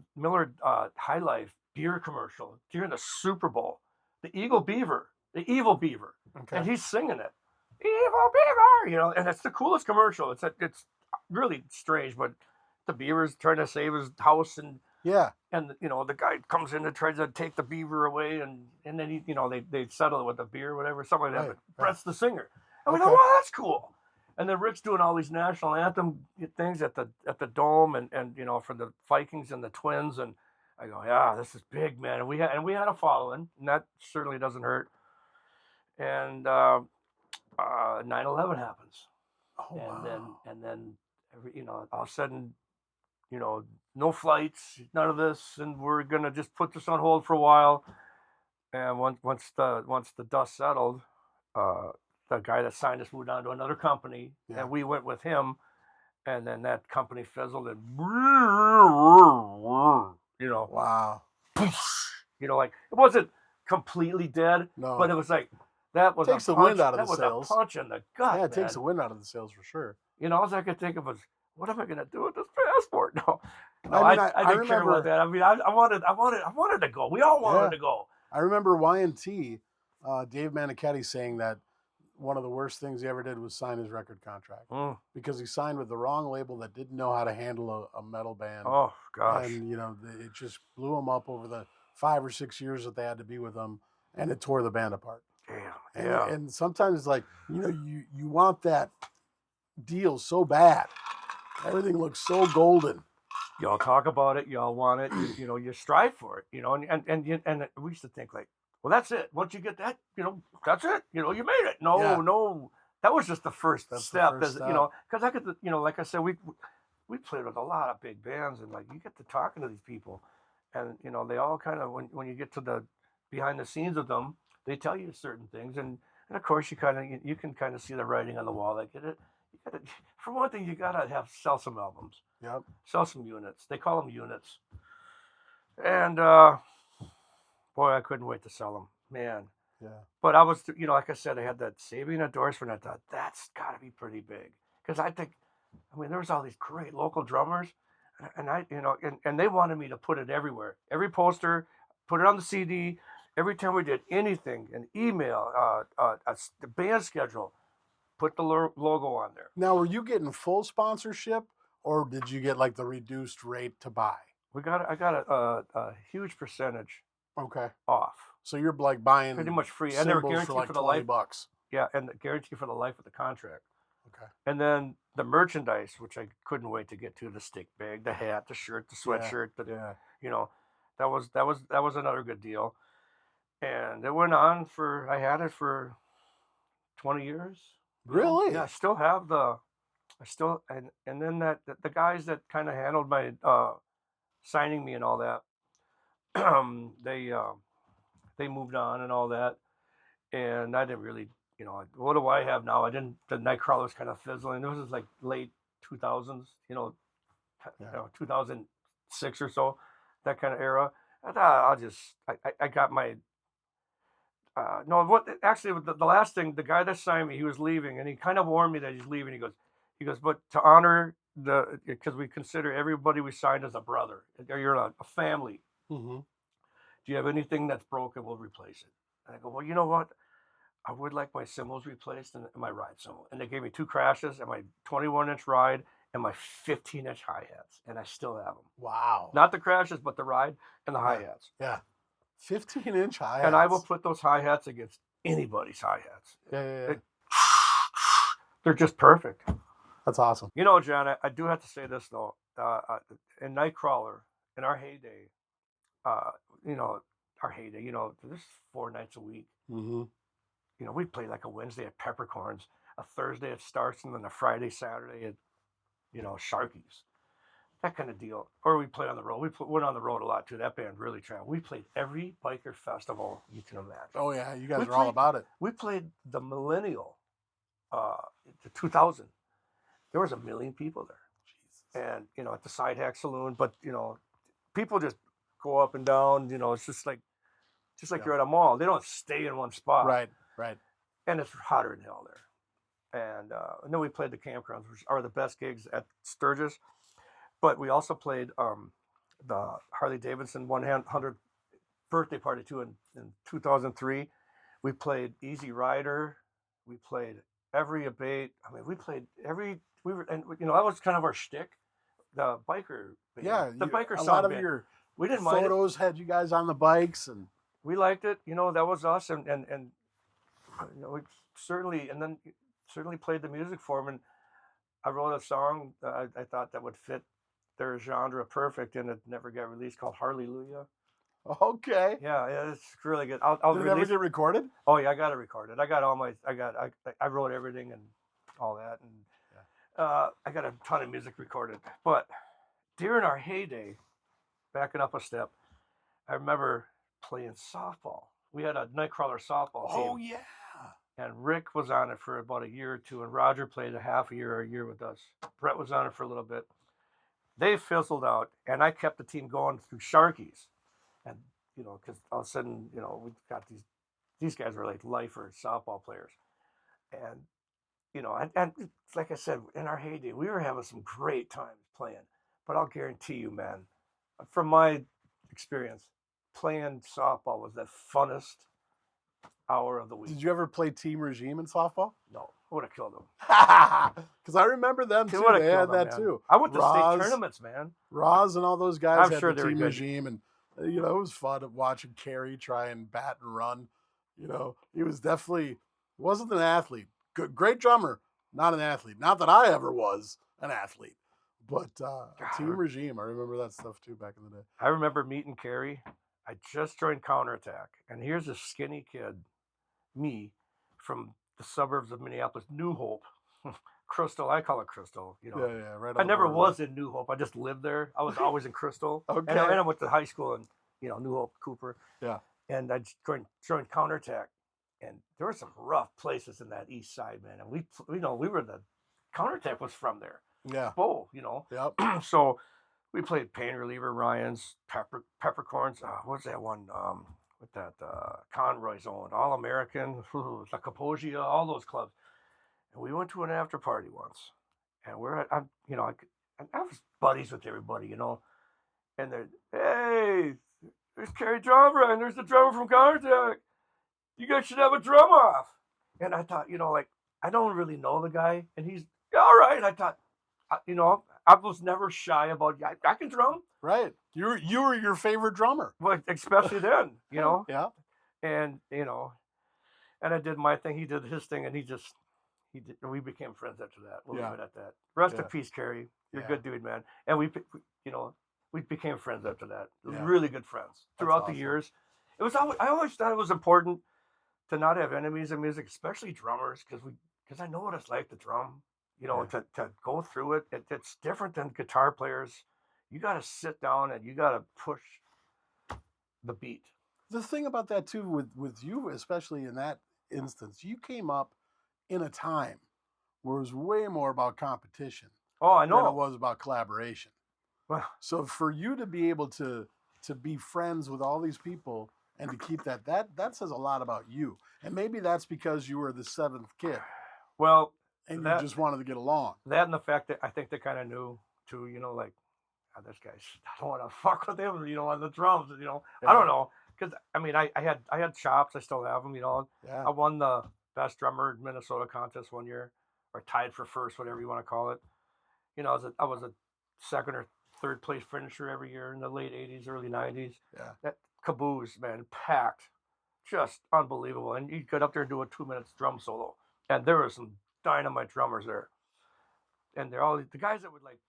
High Life beer commercial during the Super Bowl. The Evil Beaver, Okay. and he's singing it, Evil Beaver, you know, and it's the coolest commercial. It's really strange, but the beaver's trying to save his house, and Yeah. you know, the guy comes in and tries to take the beaver away, and then he, you know, they settle it with the beer or whatever, something like that. Right, But Brett's the singer, and we Okay. go, wow, that's cool. And then Rick's doing all these national anthem things at the Dome, and you know, for the Vikings and the Twins, and I go, yeah, this is big, man. And we had a following, and that certainly doesn't hurt. And 9/11 happens, Oh, wow. and then you know, all of a sudden, you know, no flights, none of this, and we're gonna just put this on hold for a while. And once the dust settled, the guy that signed us moved on to another company, Yeah. and we went with him, and then that company fizzled, and you know, Wow. you know, like it wasn't completely dead, No. but it was like that was Takes a the punch, wind out of that the was sails. a punch in the gut. Yeah, it takes man. the wind out of the sails for sure. You know, all I could think of was, what am I going to do with this passport? No, I mean, I didn't care about remember- that. I mean, I wanted to go. We all wanted Yeah. to go. I remember Y&T, Dave Manichetti, saying that one of the worst things he ever did was sign his record contract because he signed with the wrong label that didn't know how to handle a metal band. Oh gosh, And, you know, it just blew him up over the 5 or 6 years that they had to be with him, and it tore the band apart. damn, And, yeah. and sometimes it's like, you know, you want that deal so bad. Everything looks so golden. Y'all talk about it. Y'all want it. You know, you strive for it. You know, and we used to think like, well, that's it. Once you get that, you know, that's it. You know, you made it. No, Yeah. no, that was just the first That's the step. first 'Cause, step. you know, because I could, you know, like I said, we played with a lot of big bands, and like you get to talking to these people, and you know, they all kind of when you get to the behind the scenes of them, they tell you certain things, and of course you can kind of see the writing on the wall. Like for one thing, you gotta sell some albums, Yep. sell some units. They call them units, and boy, I couldn't wait to sell them, man. Yeah. But I was, you know, like I said, I had that Sabian endorsement. I thought that's got to be pretty big because I mean, there was all these great local drummers, and I, you know, and they wanted me to put it everywhere, every poster, put it on the CD. Every time we did anything, an email, the band schedule, put the logo on there. Now, were you getting full sponsorship, or did you get like the reduced rate to buy? I got a huge percentage Okay. off. So you're like buying Pretty much free. And they were symbols for guaranteed like for the 20 life. bucks. Yeah, and guaranteed for the life of the contract. Okay. And then the merchandise, which I couldn't wait to get to, the stick bag, the hat, the shirt, the sweatshirt, Yeah. you know, that was another good deal. And it went on for, I had it for 20 years. Really? Yeah, I still have and then the guys that kind of handled my signing me and all that, they moved on and all that, and I didn't really, what do I have now? The Nightcrawler's kind of fizzling. This was like late 2000s, Yeah. 2006 or so, that kind of era. I thought I got my no, what actually the last thing, the guy that signed me, he was leaving, and he kind of warned me that he's leaving. He goes, but to honor because we consider everybody we signed as a brother. You're a family. Mm-hmm. Do you have anything that's broken? We'll replace it. And I go, well, you know what? I would like my cymbals replaced and my ride cymbal. And they gave me 2 crashes and my 21-inch ride and my 15-inch hi-hats, and I still have them. Wow. Not the crashes, but the ride and the hi-hats. Yeah. 15-inch hi-hats. And I will put those hi-hats against anybody's hi-hats. Yeah. They're just perfect. That's awesome. John, I do have to say this, though. In Nightcrawler, in our heyday, there's 4 nights a week. Mm-hmm. We played like a Wednesday at Peppercorns, a Thursday at Starks, and then a Friday, Saturday at, Sharky's. That kind of deal. Or we played on the road. We went on the road a lot, too. That band really traveled. We played every biker festival you can imagine. Oh, yeah. You guys are all about it. We played the Millennial, the 2000. There was 1 million people there. Jesus. And, at the Side Hack Saloon. But, people just go up and down. It's just like you're at a mall. They don't stay in one spot. Right. And it's hotter than hell there. And then we played the campgrounds, which are the best gigs at Sturgis. But we also played the Harley Davidson 100th birthday party too in 2003. We played Easy Rider. We played every abate. I mean, we played every. That was kind of our shtick. The biker. Band. Yeah, the biker. A lot of band. your we didn't mind photos it. had you guys on the bikes, and we liked it. That was us, and we certainly played the music for them. And I wrote a song I thought that would fit their genre perfect, and it never got released, called Hallelujah. Okay. Yeah, it's really good. Did it ever get recorded? Oh yeah, I got it recorded. I wrote everything and all that, and I got a ton of music recorded. But during our heyday, backing up a step, I remember playing softball. We had a Nightcrawler softball team. Oh yeah. And Rick was on it for about a year or two, and Roger played a half a year or a year with us. Brett was on it for a little bit. They fizzled out, and I kept the team going through Sharky's. And, because all of a sudden, we got these guys were like lifer softball players. And, and like I said, in our heyday, we were having some great times playing. But I'll guarantee you, man, from my experience, playing softball was the funnest hour of the week. Did you ever play Team Regime in softball? No, I would have killed them. Because I remember them too. They had that too. I went to state tournaments, man. Roz and all those guys I'm had sure the they Team were good. Regime, and it was fun watching Kerry try and bat and run. He was definitely wasn't an athlete. Good, great drummer, not an athlete. Not that I ever was an athlete, but Team Regime. I remember that stuff too back in the day. I remember meeting Kerry. I just joined Counterattack, and here's a skinny kid, me, from the suburbs of Minneapolis, New Hope, Crystal. I call it Crystal. Yeah, right. I never was in New Hope. I just lived there. I was always in Crystal. Okay. And I went to high school in New Hope, Cooper. Yeah. And I joined Counterattack, and there were some rough places in that east side, man. And we were the Counterattack was from there. Yeah. Bow, Yep. So we played Pain Reliever, Ryan's, Peppercorns. What's that one? With that Conroy's owned, All American, La Capogia, all those clubs. And we went to an after party once, and I was buddies with everybody, and they're, hey, there's Kerry Drummer, and there's the drummer from Counterattack. You guys should have a drum off. And I thought, I don't really know the guy, and he's all right. I thought, I was never shy about. I can drum, Right. You were your favorite drummer. but especially then, Yeah. and and I did my thing. He did his thing, and he did. We became friends after that. We'll leave it at that. Rest in Yeah. peace, Kerry. You're a Yeah. good dude, man. And we became friends after that. Yeah. Really good friends throughout awesome. the years. It was always, I always thought it was important to not have enemies in music, especially drummers, because I know what it's like to drum. To go through it, it's different than guitar players. You got to sit down and you got to push the beat. The thing about that too, with you, especially in that instance, you came up in a time where it was way more about competition Oh, I than it know. was about collaboration. Well, So for you to be able to be friends with all these people and to keep that says a lot about you. And maybe that's because you were the seventh kid well, and you that just wanted to get along. that and the fact that I think they kind of knew too. Like, "Oh, this guy's, I don't want to fuck with him. On the drums. I don't know, because I mean, I had chops. I still have them. Yeah. I won the best drummer in Minnesota contest one year, or tied for first, whatever you want to call it. I was a second or third place finisher every year in the late '80s, early '90s. Yeah. That caboose, man, packed, just unbelievable. And you get up there and do a 2 minutes drum solo, and there were some dynamite drummers there, and they're all the guys that would like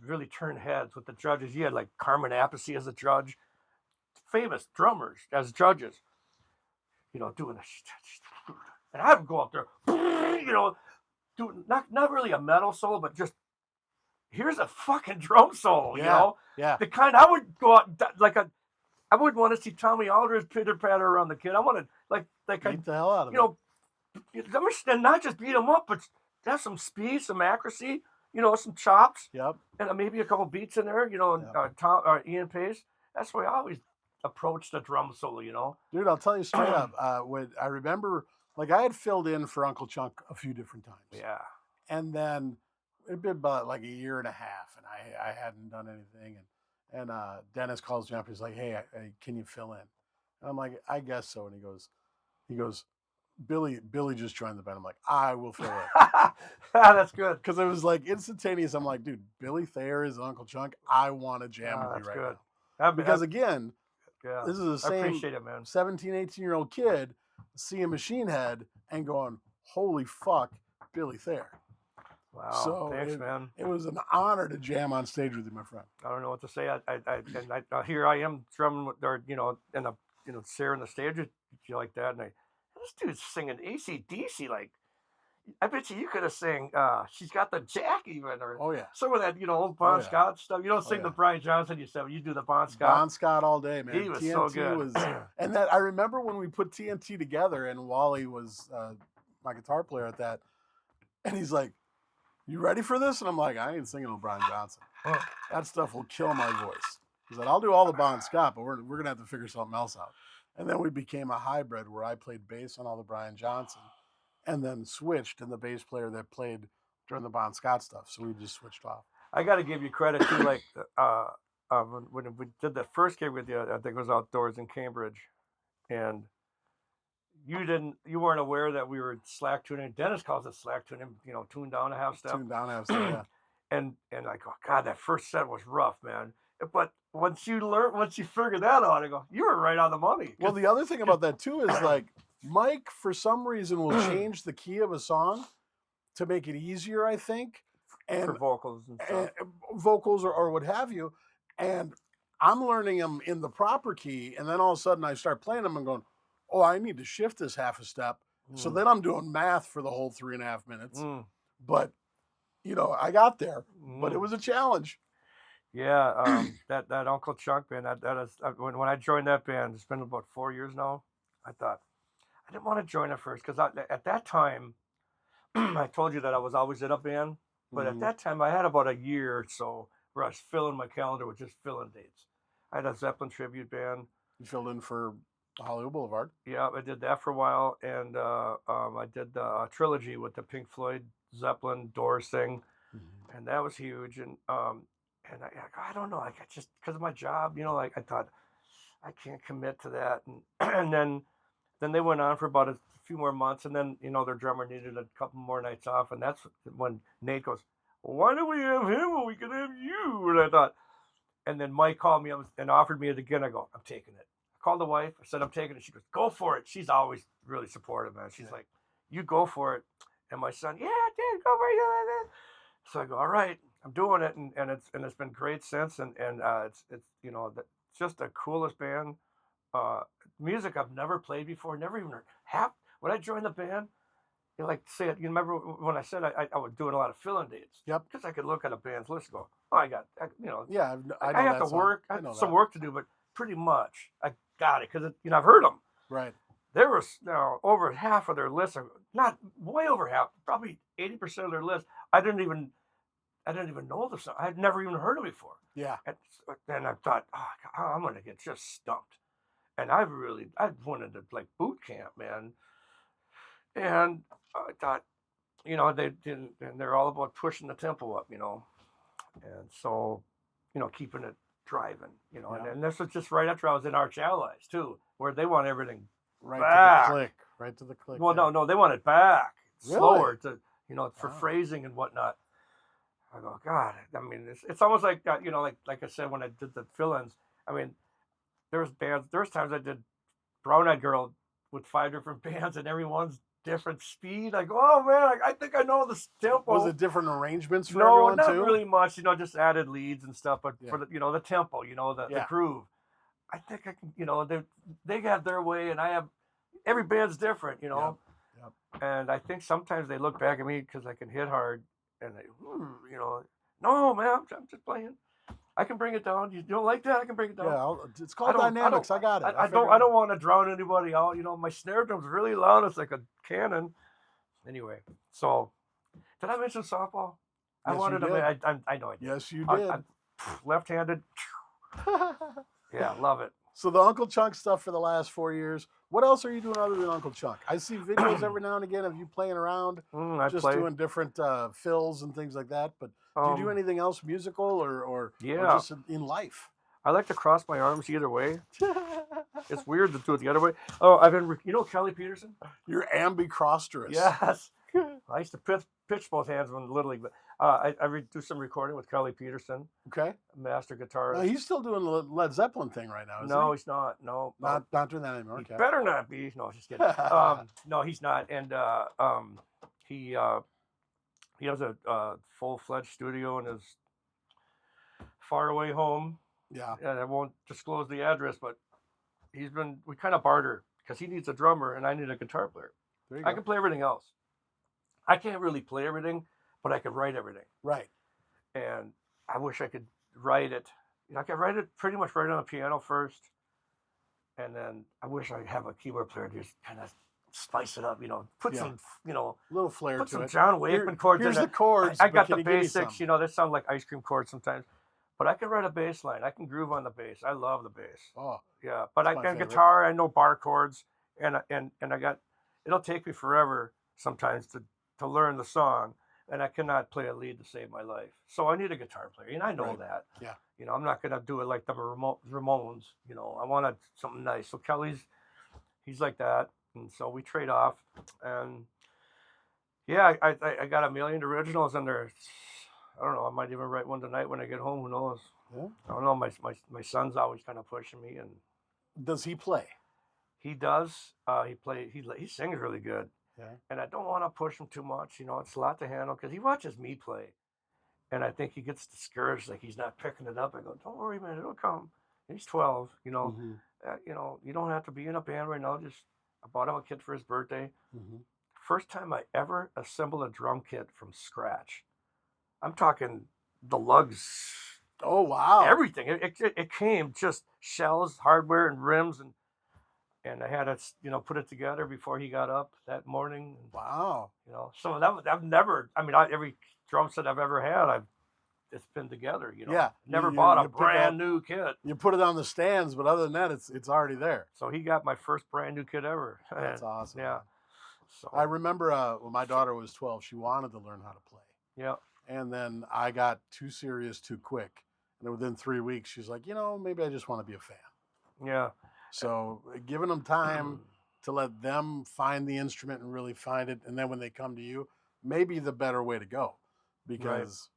really turn heads with the judges. You had like Carmen Appice as a judge, famous drummers as judges. Doing this, and I would go up there, do not really a metal solo, but just here's a fucking drum solo, Yeah. the kind I would go out like I wouldn't want to see Tommy Aldridge pitter patter around the kid. I wanted like Beat the hell out of him. And not just beat him up, but have some speed, some accuracy, some chops, Yep. and maybe a couple beats in there, Ian Pace. That's the way I always approached the drum solo, Dude, I'll tell you straight up. When I remember, like I had filled in for Uncle Chunk a few different times. Yeah. And then it'd been about like a year and a half, and I hadn't done anything. And Dennis calls me up. He's like, "Hey, can you fill in?" And I'm like, "I guess so." And he goes, Billy just joined the band. I'm like, "I will fill in." That's good. Because it was like instantaneous. I'm like, "Dude, Billy Thayer is Uncle Chunk. I want to jam with you right good. now." Because again, yeah, this is the I same appreciate it, man. 17, 18-year-old kid seeing Machine Head and going, "Holy fuck, Billy Thayer." Wow. So Thanks, man. It was an honor to jam on stage with you, my friend. I don't know what to say. Here I am drumming with, or and sharing the stage with you like that, and this dude's singing AC/DC like. I bet you could have sang "She's Got the Jack" even, or some of that old Bon Scott stuff. You don't sing the Brian Johnson, you do the Bon Scott. Bon Scott all day, man. He was so good. And that I remember when we put TNT together, and Wally was my guitar player at that, and he's like, "You ready for this?" And I'm like, "I ain't singing no Brian Johnson. That stuff will kill my voice." He said, "I'll do all the Bon Scott, but we're gonna have to figure something else out." And then we became a hybrid where I played bass on all the Brian Johnson, and then switched, and the bass player that played during the Bon Scott stuff. So we just switched off. I got to give you credit too. Like when we did the first gig with you, I think it was outdoors in Cambridge, and you weren't aware that we were slack tuning. Dennis calls it slack tuning. Tune down a half step. Tune down a half step. Yeah. And I go, God, that first set was rough, man. But once you figure that out, I go, you were right on the money. Well, the other thing about that too is like Mike, for some reason, will change the key of a song to make it easier, I think, and for vocals and stuff. vocals or what have you. And I'm learning them in the proper key, and then all of a sudden I start playing them and going, "Oh, I need to shift this half a step." So then I'm doing math for the whole 3.5 minutes. But I got there, but it was a challenge. Yeah, that Uncle Chunk band. That is when I joined that band. It's been about 4 years now. I thought I didn't want to join it first because at that time, I told you that I was always in a band. But at that time, I had about a year or so where I was filling my calendar with just filling dates. I had a Zeppelin tribute band. You filled in for Hollywood Boulevard. Yeah, I did that for a while, and I did the trilogy with the Pink Floyd, Zeppelin, Doors thing, and that was huge. And I don't know, like I just because of my job, I thought I can't commit to that, and then they went on for about a few more months, and then their drummer needed a couple more nights off, and that's when Nate goes, why do we have him when we can have you? And I thought, and then Mike called me up and offered me it again. I go, I'm taking it. I called the wife. I said, I'm taking it. She goes, go for it. She's always really supportive, man. She's like, you go for it. And my son, yeah, Dad, go for it. So I go, all right, I'm doing it, and it's been great since, and it's just the coolest band. Uh, Music I've never played before, never even heard. When I joined the band, like say it. You remember when I said I was doing a lot of fill-in dates? Yep. Because I could look at a band's list and go, oh, Yeah, I know I have that to song. work. I I have know some that. work to do, but pretty much I got it because I've heard them. Right. There was over half of their list, not way over half, probably 80% of their list. I didn't even know the song. I had never even heard it before. Yeah. And I thought, oh, God, I'm gonna get just stumped. And I went into like boot camp, man. And I thought, they didn't, and they're all about pushing the tempo up, and so, keeping it driving, Yeah. and this was just right after I was in Arch Allies too, where they want everything Right back. to the click. Right to the click. Well, yeah. no, they want it back, Really? slower for Wow. phrasing and whatnot. I go, God, I mean, it's almost like that, like I said when I did the fill-ins. I mean, there's times I did Brown Eyed Girl with 5 different bands, and everyone's different speed. I go, oh man, I think I know the tempo. Was it different arrangements for No, everyone not too? really much. Just added leads and stuff, but Yeah. for the tempo, the Yeah. groove. I think I can. They have their way, and I have. Every band's different, Yep. And I think sometimes they look back at me because I can hit hard, and they, no, man, I'm just playing. I can bring it down. You don't like that? I can bring it down. Yeah, it's called dynamics. I got it. I don't want to drown anybody out. My snare drum's really loud. It's like a cannon. Anyway, so did I mention softball? I Yes, wanted you to. did. I know I did. Yes, you did. Left-handed. Yeah, love it. So the Uncle Chunk stuff for the last 4 years. What else are you doing other than Uncle Chunk? I see videos every now and again of you playing around, I just play. doing different fills and things like that. But do you do anything else musical or just in life? I like to cross my arms either way. It's weird to do it the other way. Oh, I've been, Kelly Peterson? You're ambicrosterous. Yes. I used to pitch both hands when Little League, but I do some recording with Kelly Peterson. Okay. Master guitarist. No, he's still doing the Led Zeppelin thing right now, isn't No, he? he's not. No. Not doing that anymore. He Okay. better not be. No, just kidding. No, he's not. And he has a full-fledged studio in his faraway home. Yeah. And I won't disclose the address, but we kind of barter because he needs a drummer and I need a guitar player. There you go. I can play everything else. I can't really play everything, but I can write everything. Right. And I wish I could write it. I could write it pretty much right on the piano first. And then I wish I have a keyboard player to just kind of spice it up, put some, little flair put to some it. John Wakeman chords Here's in the it. chords. I got but the can you give me basics, some? they sound like ice cream chords sometimes. But I can write a bass line. I can groove on the bass. I love the bass. Oh. Yeah. But that's I my can favorite. guitar, I know bar chords, and it'll take me forever sometimes to learn the song. And I cannot play a lead to save my life. So I need a guitar player. And I know Right. that. Yeah. I'm not going to do it like the Ramones. I wanted something nice. So he's like that. And so we trade off. And yeah, I got a million originals in there. I don't know. I might even write one tonight when I get home. Who knows? Yeah. I don't know. My son's always kind of pushing me. And Does he play? he does. He sings really good. Yeah. And I don't want to push him too much. It's a lot to handle because he watches me play. And I think he gets discouraged, like he's not picking it up. I go, don't worry, man, it'll come. And he's 12, Mm-hmm. you don't have to be in a band right now. I bought him a kit for his birthday. Mm-hmm. First time I ever assembled a drum kit from scratch. I'm talking the lugs. Oh, wow. Everything. It came just shells, hardware, and rims, and I had to, put it together before he got up that morning. Wow. So I've never. I mean, every drum set I've ever had, it's been together. Yeah. Never You bought a pick up- brand new kit. You put it on the stands, but other than that, it's already there. So he got my first brand new kit ever. That's awesome. Yeah. So I remember when my daughter was 12, she wanted to learn how to play. yeah. And then I got too serious too quick. And within 3 weeks, she's like, maybe I just want to be a fan. Yeah. So giving them time to let them find the instrument and really find it. And then when they come to you, maybe the better way to go. Because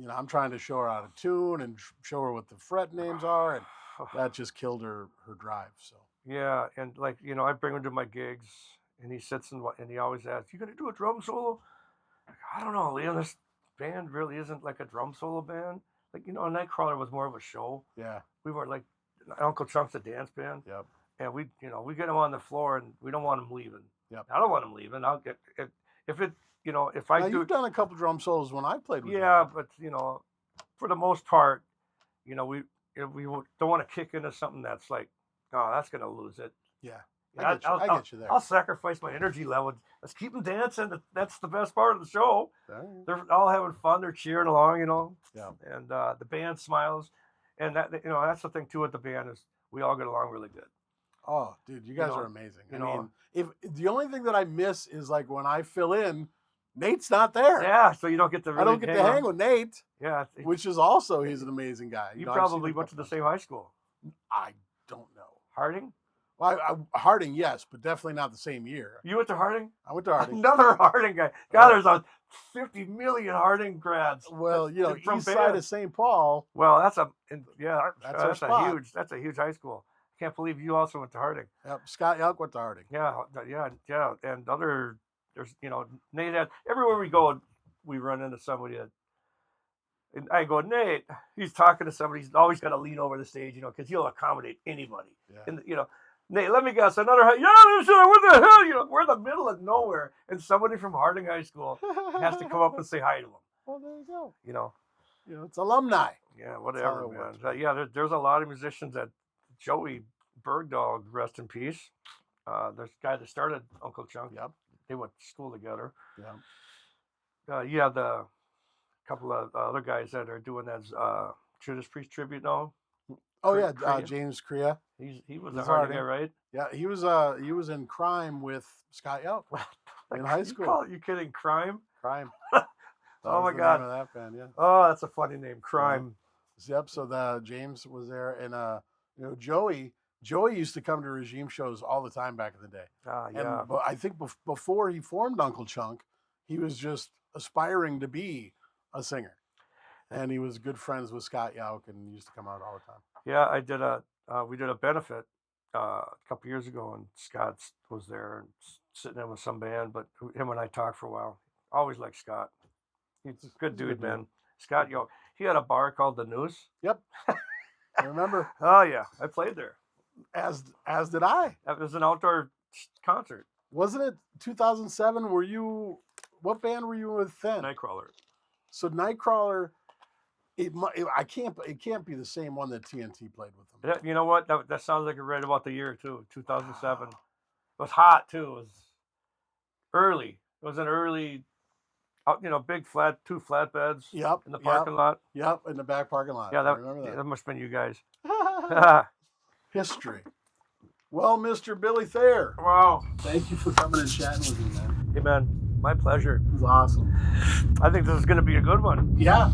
I'm trying to show her how to tune and show her what the fret names are, and that just killed her drive. So Yeah, and like I bring him to my gigs, and he sits and he always asks, "You gonna do a drum solo?" I don't know, Liam. This band really isn't like a drum solo band. Like Nightcrawler was more of a show. yeah, We were like Uncle Chunk's a dance band, yep, and we get him on the floor, and we don't want him leaving. yep. I don't want him leaving. I'll get if it if I Now, do you've done a couple drum solos when I played with yeah, you. but for the most part, we don't want to kick into something that's like, oh, that's gonna lose it. Yeah, Yeah, I get you there. I'll sacrifice my energy level. Let's keep them dancing. That's the best part of the show. Right. They're all having fun. They're cheering along, Yeah. And the band smiles, and that's the thing too with the band is we all get along really good. Oh, dude, you guys are amazing. you I know- mean, if the only thing that I miss is like when I fill in, Nate's not there. Yeah, so you don't get to really I don't get to hang with Nate, Yeah, which is also he's an amazing guy. you I've seen probably him went to the couple same high school, times. I don't know. Harding. Well, Harding, yes, but definitely not the same year. You went to Harding. I went to Harding. Another Harding guy. God, there's 50 million Harding grads. Well, from east side bands. of St. Paul. Well, that's a That's our spot. that's a huge high school. I can't believe you also went to Harding. Yep, Scott Elk went to Harding. Yeah, and there's Nate had, everywhere we go, we run into somebody that, and I go, Nate, he's talking to somebody. He's always got to lean over the stage, because he'll accommodate anybody. Yeah. And Nate, let me guess, another what the hell? We're in the middle of nowhere, and somebody from Harding High School has to come up and say hi to him. Well, there you go. You know. It's alumni. Yeah, how whatever, it man. works. There's a lot of musicians that Joey Bergdahl, rest in peace. There's a guy that started Uncle Chunk. Yep. They went to school together. Yeah. You have the couple of other guys that are doing that Judas Priest tribute now. Oh yeah, Korea. James Crea. He was He's a Harding guy, Harding. right? Yeah, he was in Crime with Scott Elk. In high school. You kidding? Crime? Crime. Oh my the God. name of that band, yeah. Oh, that's a funny name. Crime. Yep. So James was there, and Joey used to come to Regime shows all the time back in the day. Yeah. And, but I think before he formed Uncle Chunk, he was just aspiring to be a singer, and he was good friends with Scott Yauk and used to come out all the time. Yeah, we did a benefit a couple years ago, and Scott was there and sitting in with some band, but him and I talked for a while. Always liked Scott. He's a good dude, man. Scott, he had a bar called The News. Yep. I remember. Oh yeah, I played there. As did I. That was an outdoor concert. Wasn't it 2007? What band were you with then? Nightcrawler. So Nightcrawler, it can't be the same one that TNT played with them. You know what? That sounds like right about the year too. 2007. It was hot too. It was early. It was an early, big two flatbeds. Yep. In the parking lot. Yep, in the back parking lot. Yeah, I remember that must have been you guys. History. Well, Mr. Billy Thayer, Wow. thank you for coming and chatting with me, man. Hey man, my pleasure. It was awesome. I think this is going to be a good one. Yeah.